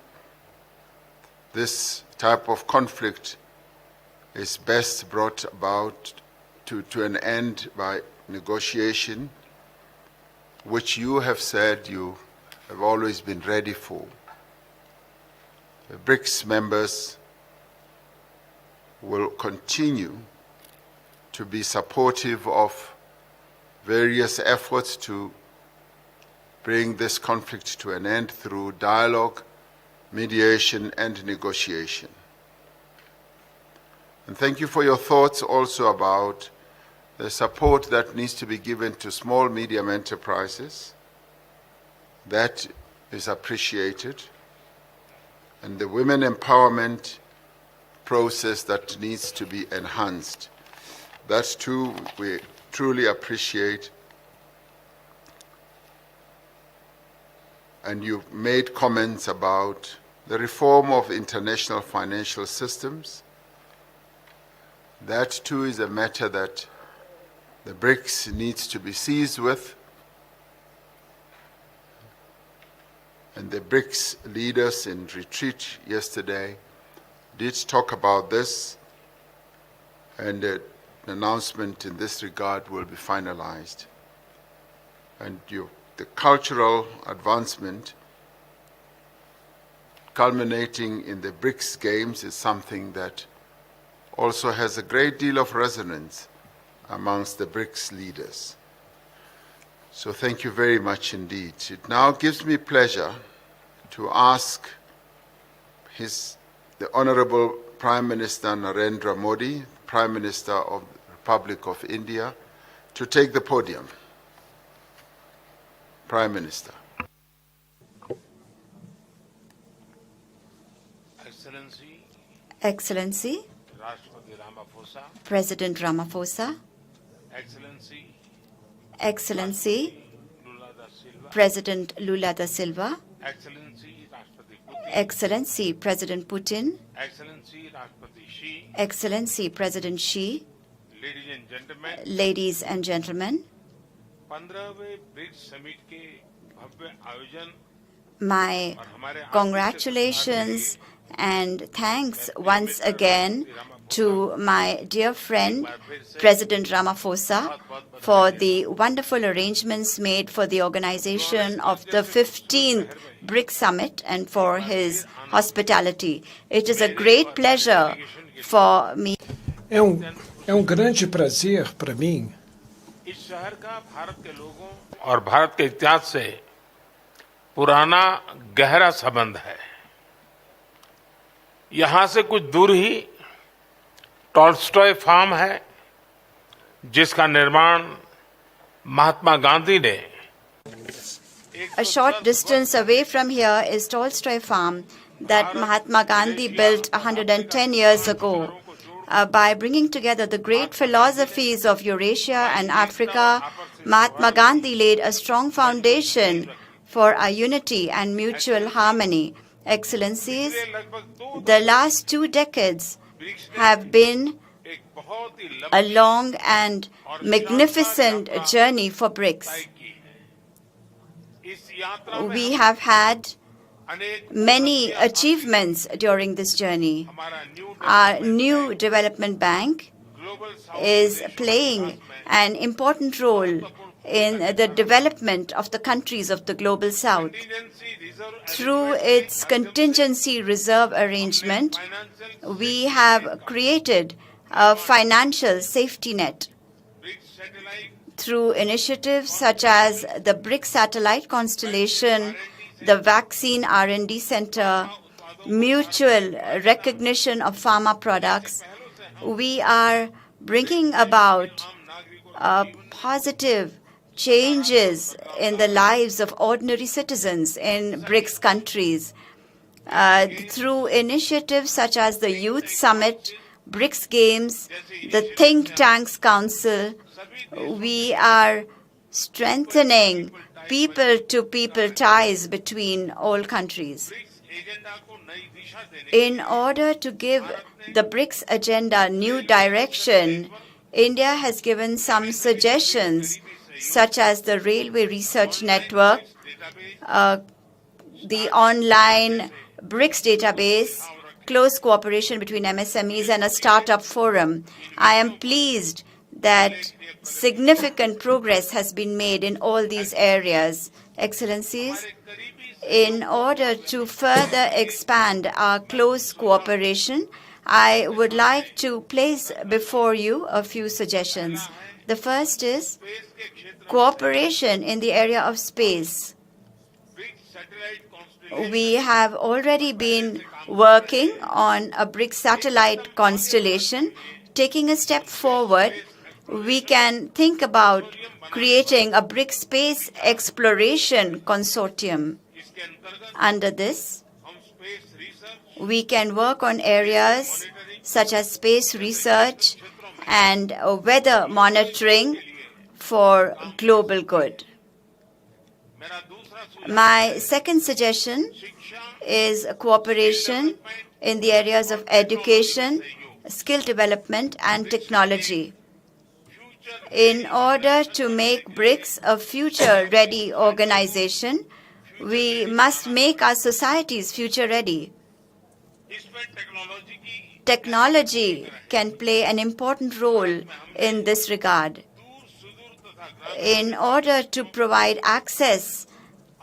this type of conflict is best brought about to an end by negotiation, which you have said you have always been ready for. The BRICS members will continue to be supportive of various efforts to bring this conflict to an end through dialogue, mediation, and negotiation. And thank you for your thoughts also about the support that needs to be given to small, medium enterprises. That is appreciated. And the women empowerment process that needs to be enhanced. That too, we truly appreciate. And you made comments about the reform of international financial systems. That too is a matter that the BRICS needs to be seized with. And the BRICS leaders in retreat yesterday did talk about this, and an announcement in this regard will be finalized. And the cultural advancement culminating in the BRICS Games is something that also has a great deal of resonance amongst the BRICS leaders. So thank you very much indeed. It now gives me pleasure to ask the Honorable Prime Minister Narendra Modi, Prime Minister of the Republic of India, to take the podium. Prime Minister. Excellency, President Ramaphosa, Excellency, President Lula da Silva, Excellency, President Putin, Excellency, President Xi, ladies and gentlemen, my congratulations and thanks once again to my dear friend, President Ramaphosa, for the wonderful arrangements made for the organization of the 15th BRICS Summit and for his hospitality. It is a great pleasure for me. Grande prazer para mim. और भारत के इतिहास से पुराना गहरा संबंध है। यहाँ से कुछ दूर ही टॉल्स्टॉय फार्म है, जिसका निर्माण महात्मा गांधी ने A short distance away from here is Tolstoy Farm that Mahatma Gandhi built 110 years ago. By bringing together the great philosophies of Eurasia and Africa, Mahatma Gandhi laid a strong foundation for our unity and mutual harmony. Excellencies, the last 2 decades have been a long and magnificent journey for BRICS. We have had many achievements during this journey. Our new development bank is playing an important role in the development of the countries of the Global South. Through its contingency reserve arrangement, we have created a financial safety net. Through initiatives such as the BRICS Satellite Constellation, the Vaccine R&D Center, mutual recognition of pharma products, we are bringing about positive changes in the lives of ordinary citizens in BRICS countries. Through initiatives such as the Youth Summit, BRICS Games, the Think Tanks Council, we are strengthening people-to-people ties between all countries. In order to give the BRICS agenda new direction, India has given some suggestions such as the Railway Research Network, the online BRICS database, close cooperation between MSMEs, and a startup forum. I am pleased that significant progress has been made in all these areas. Excellencies, in order to further expand our close cooperation, I would like to place before you a few suggestions. The first is cooperation in the area of space. We have already been working on a BRICS satellite constellation. Taking a step forward, we can think about creating a BRICS Space Exploration Consortium. Under this, we can work on areas such as space research and weather monitoring for global good. My second suggestion is cooperation in the areas of education, skill development, and technology. In order to make BRICS a future-ready organization, we must make our societies future-ready. Technology can play an important role in this regard. In order to provide access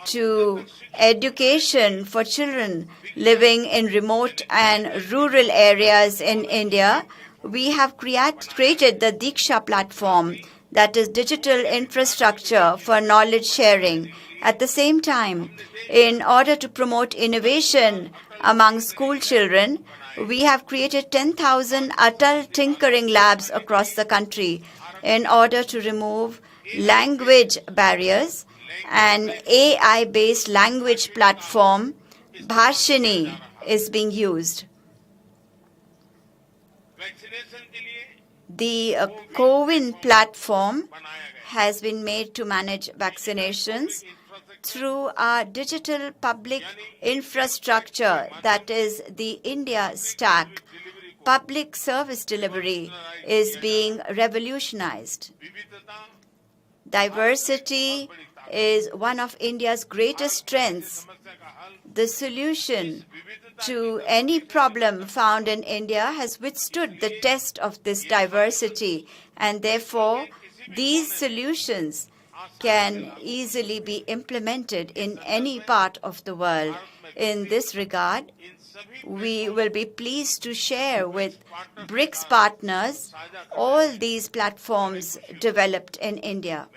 to education for children living in remote and rural areas in India, we have created the Diksha platform, that is digital infrastructure for knowledge sharing. At the same time, in order to promote innovation among school children, we have created 10,000 Atal Tinkering Labs across the country in order to remove language barriers. An AI-based language platform, Bhashini, is being used. The CoWIN platform has been made to manage vaccinations through our digital public infrastructure, that is the India Stack. Public service delivery is being revolutionized. Diversity is one of India's greatest strengths. The solution to any problem found in India has withstood the test of this diversity, and therefore these solutions can easily be implemented in any part of the world. In this regard, we will be pleased to share with BRICS partners all these platforms developed in India.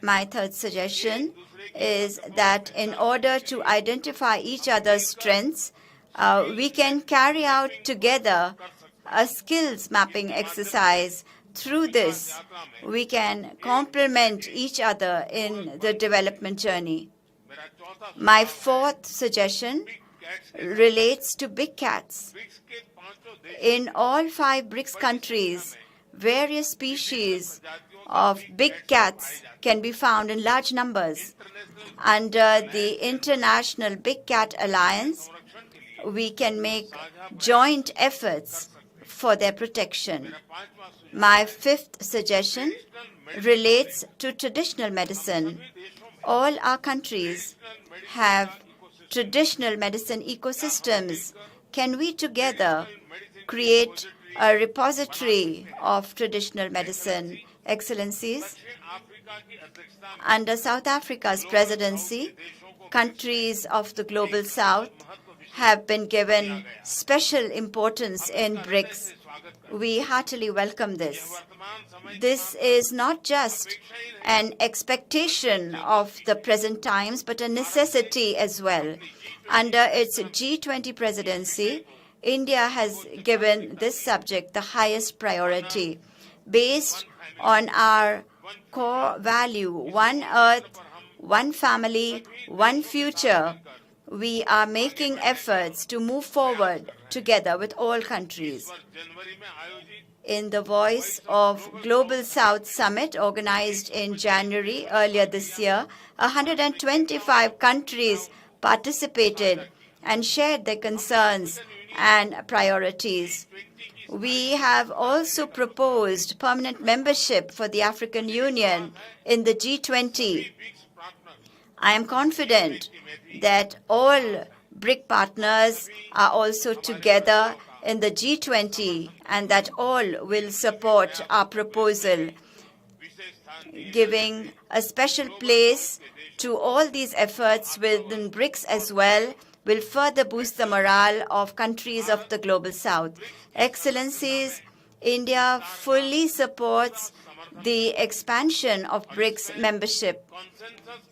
My third suggestion is that in order to identify each other's strengths, we can carry out together a skills mapping exercise. Through this, we can complement each other in the development journey. My fourth suggestion relates to big cats. In all 5 BRICS countries, various species of big cats can be found in large numbers. Under the International Big Cat Alliance, we can make joint efforts for their protection. My fifth suggestion relates to traditional medicine. All our countries have traditional medicine ecosystems. Can we together create a repository of traditional medicine? Excellencies, under South Africa's presidency, countries of the Global South have been given special importance in BRICS. We heartily welcome this. This is not just an expectation of the present times, but a necessity as well. Under its G20 presidency, India has given this subject the highest priority. Based on our core value, one earth, one family, one future, we are making efforts to move forward together with all countries. In the Voice of Global South Summit organized in January earlier this year, 125 countries participated and shared their concerns and priorities. We have also proposed permanent membership for the African Union in the G20. I am confident that all BRIC partners are also together in the G20 and that all will support our proposal. Giving a special place to all these efforts within BRICS as well will further boost the morale of countries of the Global South. Excellencies, India fully supports the expansion of BRICS membership,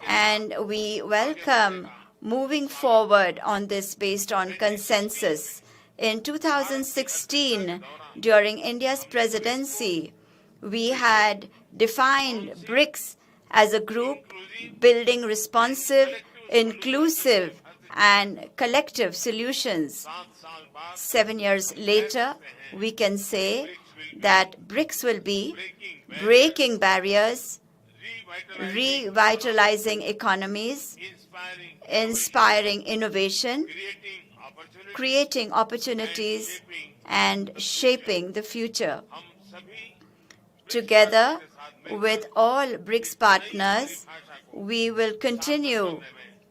and we welcome moving forward on this based on consensus. In 2016, during India's presidency, we had defined BRICS as a group building responsive, inclusive, and collective solutions. 7 years later, we can say that BRICS will be breaking barriers, revitalizing economies, inspiring innovation, creating opportunities, and shaping the future. Together with all BRICS partners, we will continue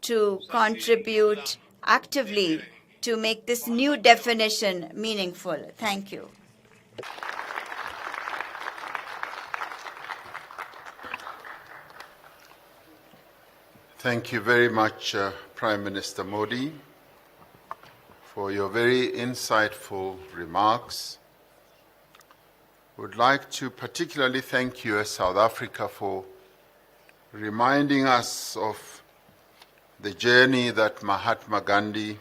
to contribute actively to make this new definition meaningful. Thank you. Thank you very much, Prime Minister Modi, for your very insightful remarks. I would like to particularly thank you as South Africa for reminding us of the journey that Mahatma Gandhi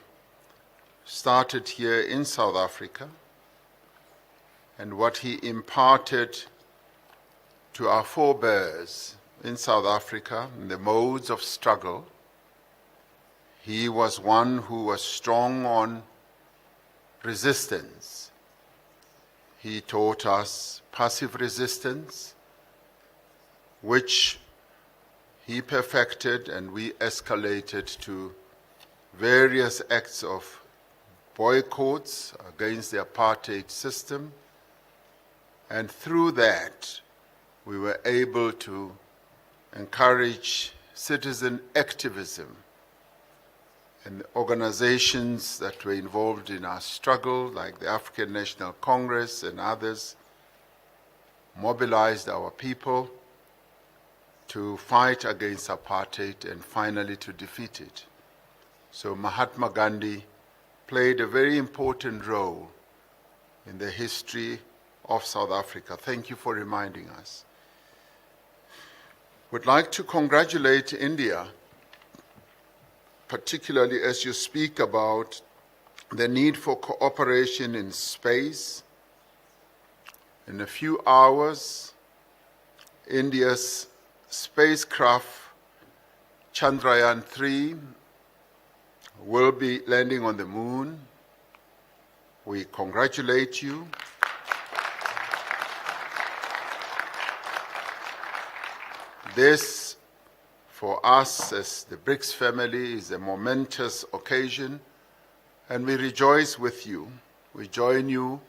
started here in South Africa and what he imparted to our forebears in South Africa in the modes of struggle. He was one who was strong on resistance. He taught us passive resistance, which he perfected, and we escalated to various acts of boycotts against the apartheid system. And through that, we were able to encourage citizen activism, and organizations that were involved in our struggle, like the African National Congress and others, mobilized our people to fight against apartheid and finally to defeat it. So Mahatma Gandhi played a very important role in the history of South Africa. Thank you for reminding us. Would like to congratulate India, particularly as you speak about the need for cooperation in space. In a few hours, India's spacecraft Chandrayaan-3 will be landing on the moon. We congratulate you. This, for us as the BRICS family, is a momentous occasion, and we rejoice with you. We join you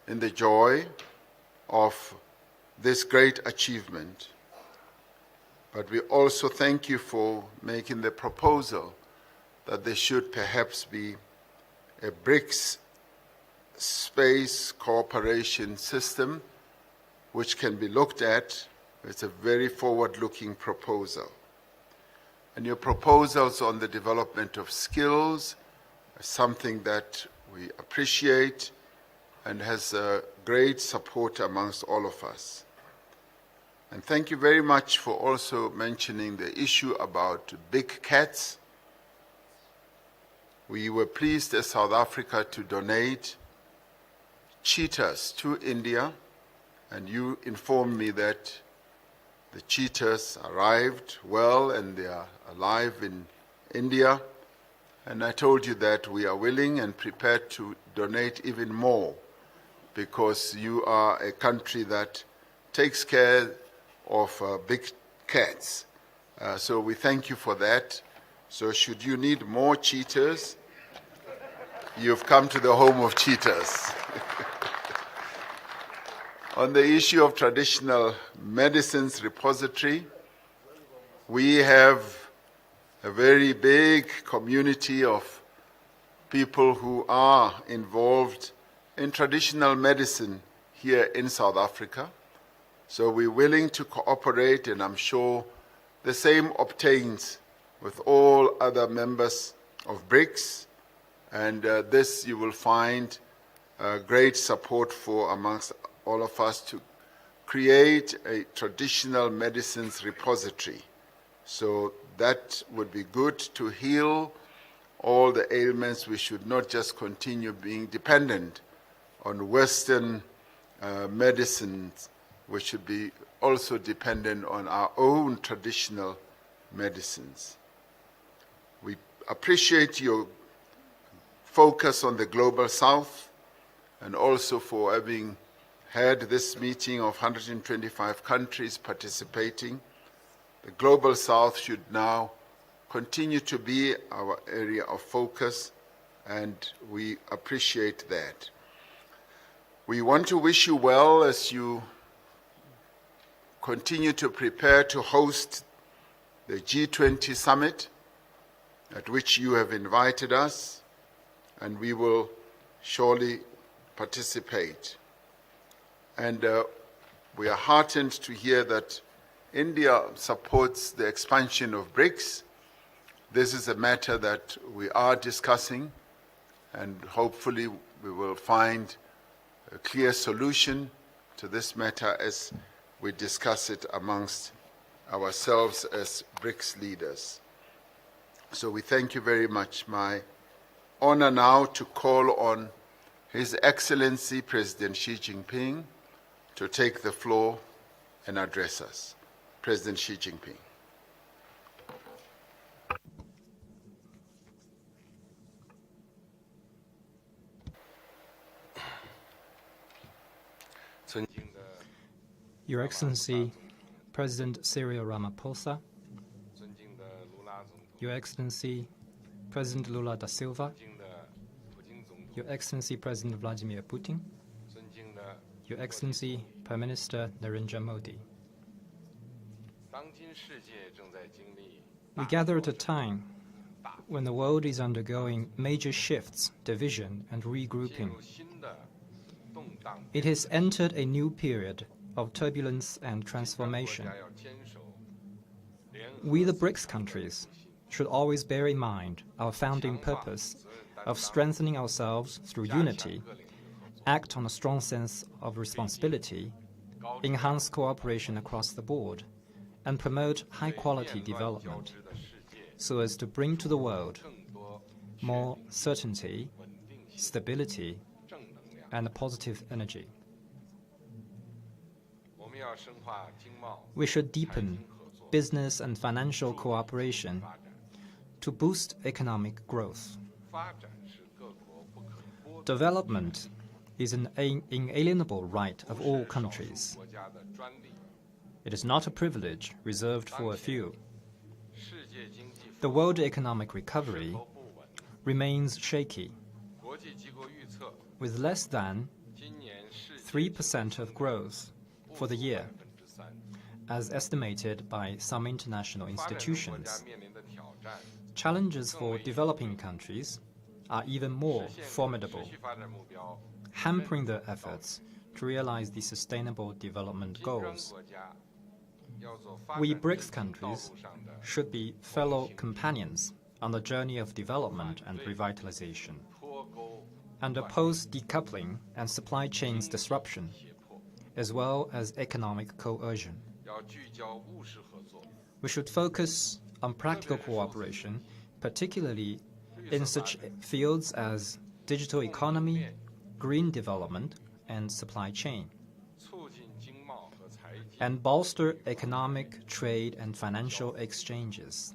in the joy of this great achievement. But we also thank you for making the proposal that there should perhaps be a BRICS space cooperation system which can be looked at. It's a very forward-looking proposal. And your proposals on the development of skills are something that we appreciate and has great support amongst all of us. And thank you very much for also mentioning the issue about big cats. We were pleased as South Africa to donate cheetahs to India, and you informed me that the cheetahs arrived well and they are alive in India. And I told you that we are willing and prepared to donate even more because you are a country that takes care of big cats. So we thank you for that. So should you need more cheetahs, you've come to the home of cheetahs. On the issue of traditional medicines repository, we have a very big community of people who are involved in traditional medicine here in South Africa. So we're willing to cooperate, and I'm sure the same obtains with all other members of BRICS. And this you will find great support for amongst all of us to create a traditional medicines repository. So that would be good to heal all the ailments. We should not just continue being dependent on Western medicines. We should be also dependent on our own traditional medicines. We appreciate your focus on the Global South and also for having had this meeting of 125 countries participating. The Global South should now continue to be our area of focus, and we appreciate that. We want to wish you well as you continue to prepare to host the G20 summit, at which you have invited us, and we will surely participate. And we are heartened to hear that India supports the expansion of BRICS. This is a matter that we are discussing, and hopefully we will find a clear solution to this matter as we discuss it amongst ourselves as BRICS leaders. So we thank you very much. My honor now to call on His Excellency President Xi Jinping to take the floor and address us. President Xi Jinping. Your Excellency, President Cyril Ramaphosa, Your Excellency, President Lula da Silva, Your Excellency, President Vladimir Putin, Your Excellency, Prime Minister Narendra Modi. We gather at a time when the world is undergoing major shifts, division, and regrouping. It has entered a new period of turbulence and transformation. We, the BRICS countries, should always bear in mind our founding purpose of strengthening ourselves through unity, act on a strong sense of responsibility, enhance cooperation across the board, and promote high-quality development so as to bring to the world more certainty, stability, and positive energy. We should deepen business and financial cooperation to boost economic growth. Development is an inalienable right of all countries. It is not a privilege reserved for a few. The world economic recovery remains shaky, with less than 3% of growth for the year, as estimated by some international institutions. Challenges for developing countries are even more formidable, hampering their efforts to realize the sustainable development goals. We BRICS countries should be fellow companions on the journey of development and revitalization, and oppose decoupling and supply chains disruption, as well as economic coercion. We should focus on practical cooperation, particularly in such fields as digital economy, green development, and supply chain, and bolster economic, trade, and financial exchanges.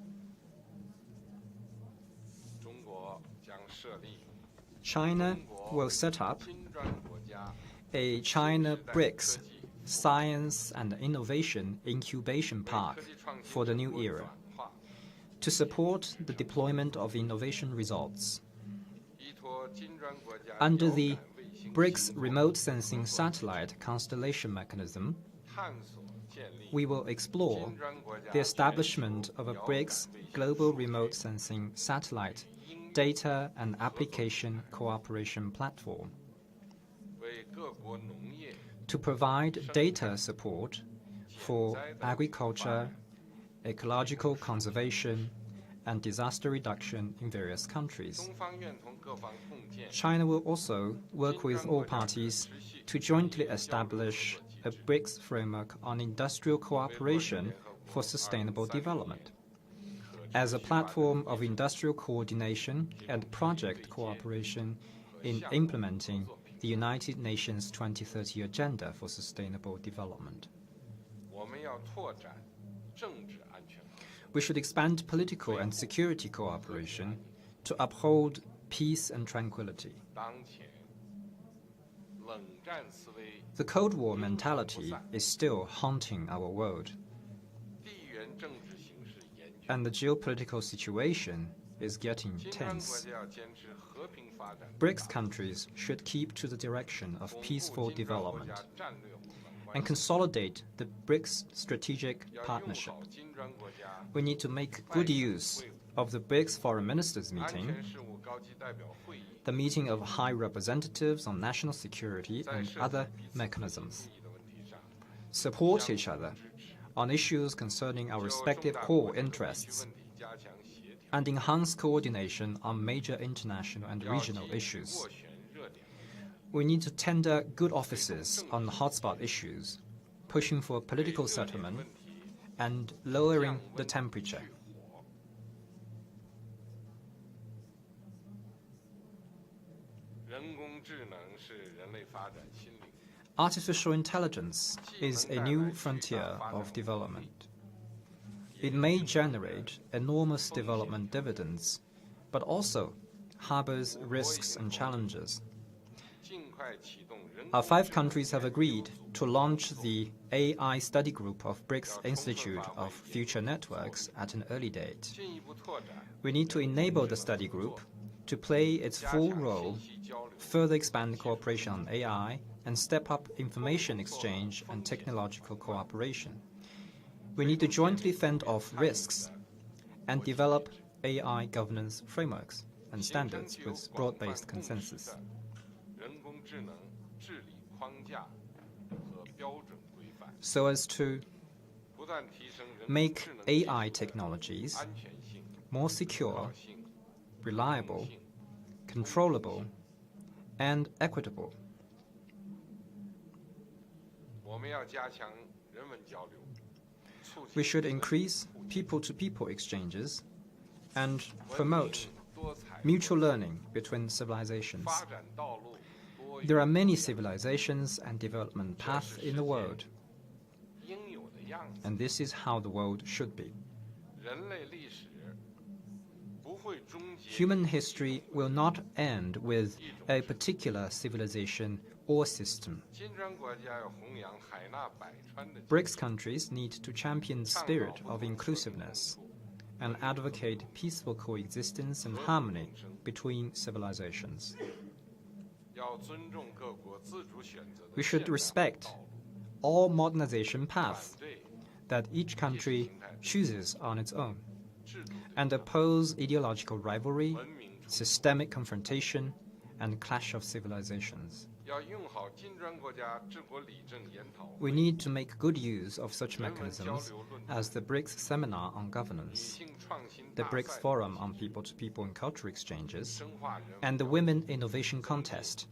China will set up a China BRICS Science and Innovation Incubation Park for the new era to support the deployment of innovation results. Under the BRICS Remote Sensing Satellite Constellation Mechanism, we will explore the establishment of a BRICS Global Remote Sensing Satellite Data and Application Cooperation Platform to provide data support for agriculture, ecological conservation, and disaster reduction in various countries. China will also work with all parties to jointly establish a BRICS framework on industrial cooperation for sustainable development as a platform of industrial coordination and project cooperation in implementing the United Nations 2030 Agenda for Sustainable Development. We should expand political and security cooperation to uphold peace and tranquility. The Cold War mentality is still haunting our world, and the geopolitical situation is getting tense. BRICS countries should keep to the direction of peaceful development and consolidate the BRICS strategic partnership. We need to make good use of the BRICS Foreign Ministers meeting, the meeting of high representatives on national security and other mechanisms. Support each other on issues concerning our respective core interests, and enhance coordination on major international and regional issues. We need to tender good offices on hotspot issues, pushing for political settlement and lowering the temperature. Artificial intelligence is a new frontier of development. It may generate enormous development dividends, but also harbors risks and challenges. Our 5 countries have agreed to launch the AI study group of BRICS Institute of Future Networks at an early date. We need to enable the study group to play its full role, further expand cooperation on AI, and step up information exchange and technological cooperation. We need to jointly fend off risks and develop AI governance frameworks and standards with broad-based consensus. So as to make AI technologies more secure, reliable, controllable, and equitable. We should increase people-to-people exchanges and promote mutual learning between civilizations. There are many civilizations and development paths in the world, and this is how the world should be. Human history will not end with a particular civilization or system. BRICS countries need to champion the spirit of inclusiveness and advocate peaceful coexistence and harmony between civilizations. We should respect all modernization paths that each country chooses on its own, and oppose ideological rivalry, systemic confrontation, and clash of civilizations. We need to make good use of such mechanisms as the BRICS Seminar on Governance, the BRICS Forum on People-to-People and Cultural Exchanges, and the Women Innovation Contest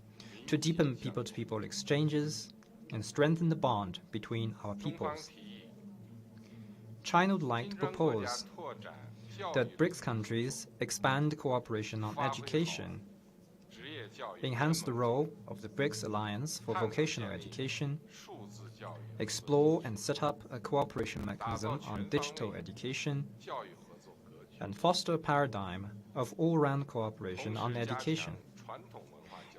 to deepen people-to-people exchanges and strengthen the bond between our peoples. China would like to propose that BRICS countries expand cooperation on education, enhance the role of the BRICS Alliance for Vocational Education, explore and set up a cooperation mechanism on digital education, and foster a paradigm of all-round cooperation on education.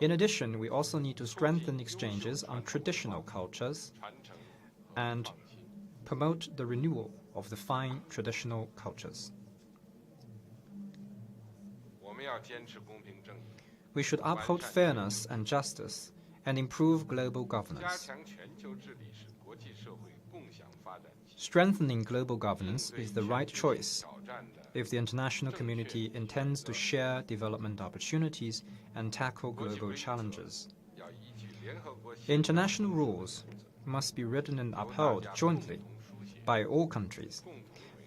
In addition, we also need to strengthen exchanges on traditional cultures and promote the renewal of the fine traditional cultures. We should uphold fairness and justice and improve global governance. Strengthening global governance is the right choice if the international community intends to share development opportunities and tackle global challenges. International rules must be written and upheld jointly by all countries,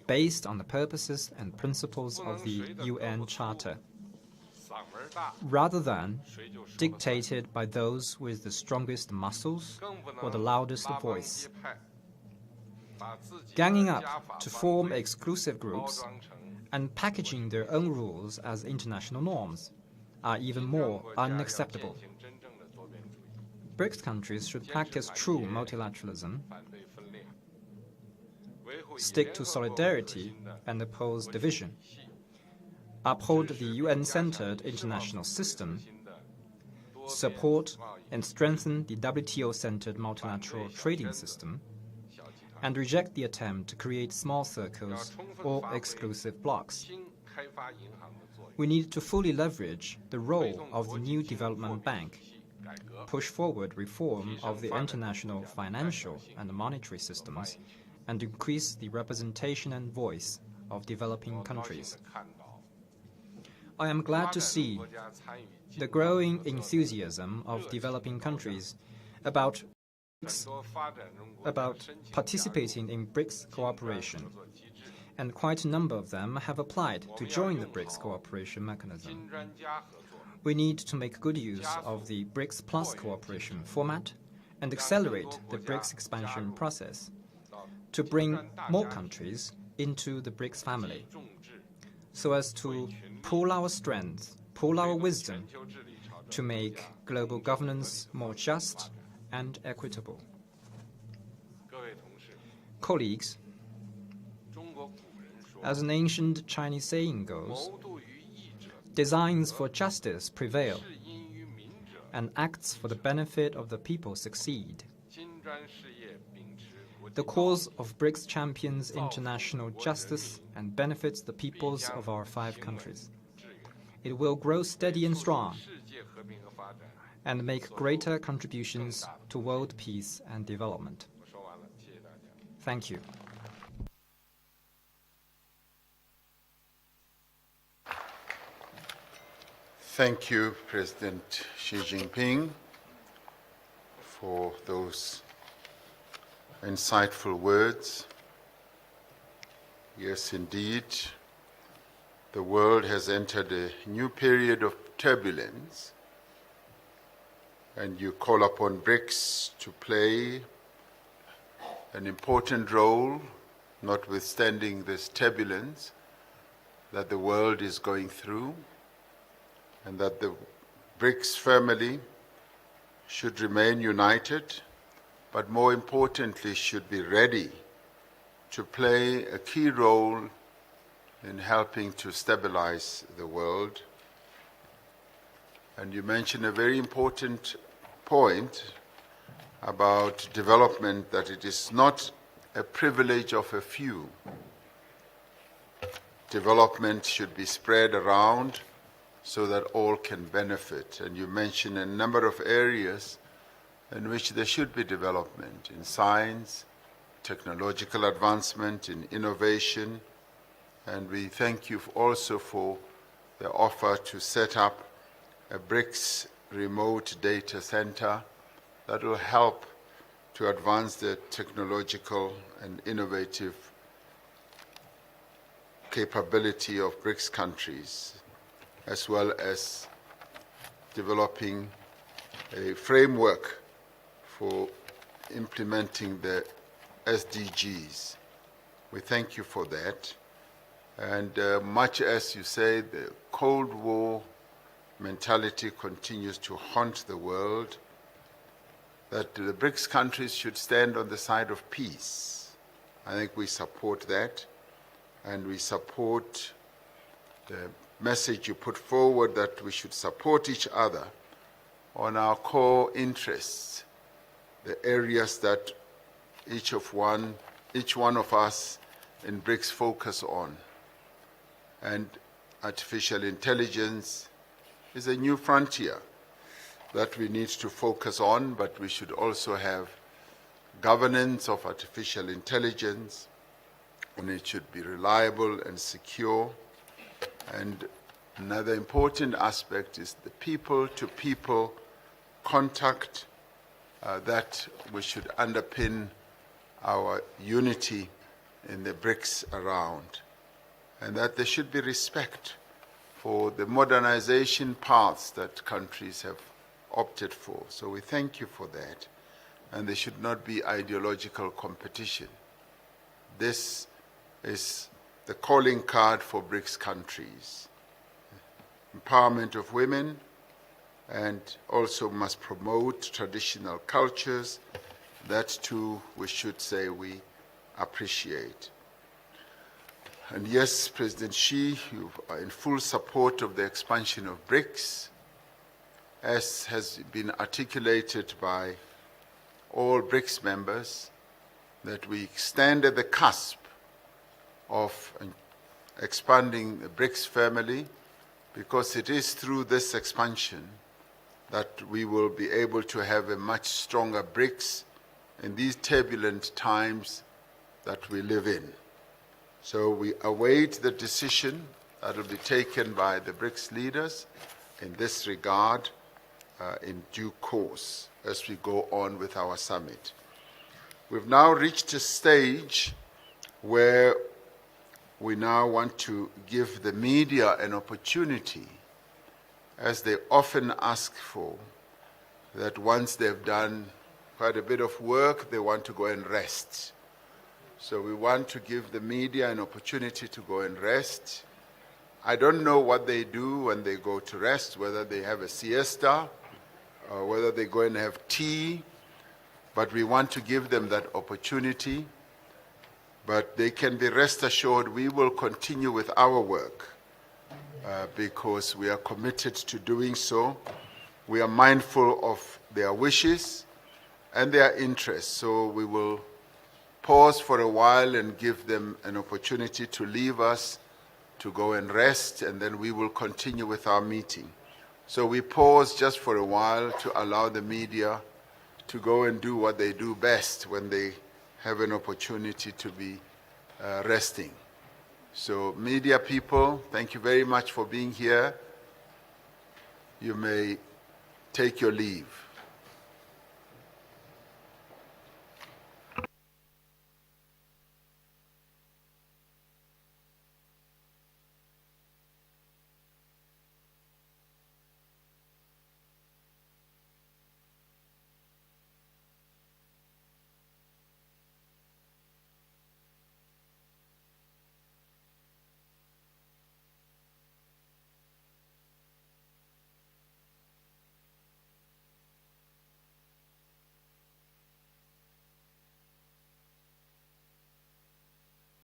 based on the purposes and principles of the UN Charter, rather than dictated by those with the strongest muscles or the loudest voice. Ganging up to form exclusive groups and packaging their own rules as international norms are even more unacceptable. BRICS countries should practice true multilateralism, stick to solidarity, and oppose division, uphold the UN-centered international system, support and strengthen the WTO-centered multilateral trading system, and reject the attempt to create small circles or exclusive blocs. We need to fully leverage the role of the new development bank push forward reform of the international financial and monetary systems, and increase the representation and voice of developing countries. I am glad to see the growing enthusiasm of developing countries about participating in BRICS cooperation, and quite a number of them have applied to join the BRICS cooperation mechanism. We need to make good use of the BRICS Plus cooperation format and accelerate the BRICS expansion process to bring more countries into the BRICS family, so as to pool our strength, pool our wisdom to make global governance more just and equitable. Colleagues, as an ancient Chinese saying goes, designs for justice prevail, and acts for the benefit of the people succeed. The cause of BRICS champions international justice and benefits the peoples of our 5 countries. It will grow steady and strong and make greater contributions to world peace and development. Thank you. Thank you, President Xi Jinping, for those insightful words. Yes, indeed, the world has entered a new period of turbulence, and you call upon BRICS to play an important role, notwithstanding this turbulence that the world is going through, and that the BRICS family should remain united, but more importantly should be ready to play a key role in helping to stabilize the world. And you mentioned a very important point about development, that it is not a privilege of a few. Development should be spread around so that all can benefit. And you mentioned a number of areas in which there should be development: in science, technological advancement, in innovation. And we thank you also for the offer to set up a BRICS remote data center that will help to advance the technological and innovative capability of BRICS countries, as well as developing a framework for implementing the SDGs. We thank you for that. And much as you say, the Cold War mentality continues to haunt the world, that the BRICS countries should stand on the side of peace. I think we support that, and we support the message you put forward that we should support each other on our core interests, the areas that each one of us in BRICS focus on. And artificial intelligence is a new frontier that we need to focus on, but we should also have governance of artificial intelligence, and it should be reliable and secure. And another important aspect is the people-to-people contact that we should underpin our unity in the BRICS around, and that there should be respect for the modernization paths that countries have opted for. So we thank you for that. And there should not be ideological competition. This is the calling card for BRICS countries. Empowerment of women, and also must promote traditional cultures. That too, we should say we appreciate. And yes, President Xi, you are in full support of the expansion of BRICS, as has been articulated by all BRICS members, that we stand at the cusp of expanding the BRICS family, because it is through this expansion that we will be able to have a much stronger BRICS in these turbulent times that we live in. So we await the decision that will be taken by the BRICS leaders in this regard in due course as we go on with our summit. We've now reached a stage where we now want to give the media an opportunity, as they often ask for, that once they've done quite a bit of work, they want to go and rest. So we want to give the media an opportunity to go and rest. I don't know what they do when they go to rest, whether they have a siesta or whether they go and have tea, but we want to give them that opportunity. But they can be rest assured we will continue with our work because we are committed to doing so. We are mindful of their wishes and their interests, so we will pause for a while and give them an opportunity to leave us, to go and rest, and then we will continue with our meeting. So we pause just for a while to allow the media to go and do what they do best when they have an opportunity to be resting. So media people, thank you very much for being here. You may take your leave.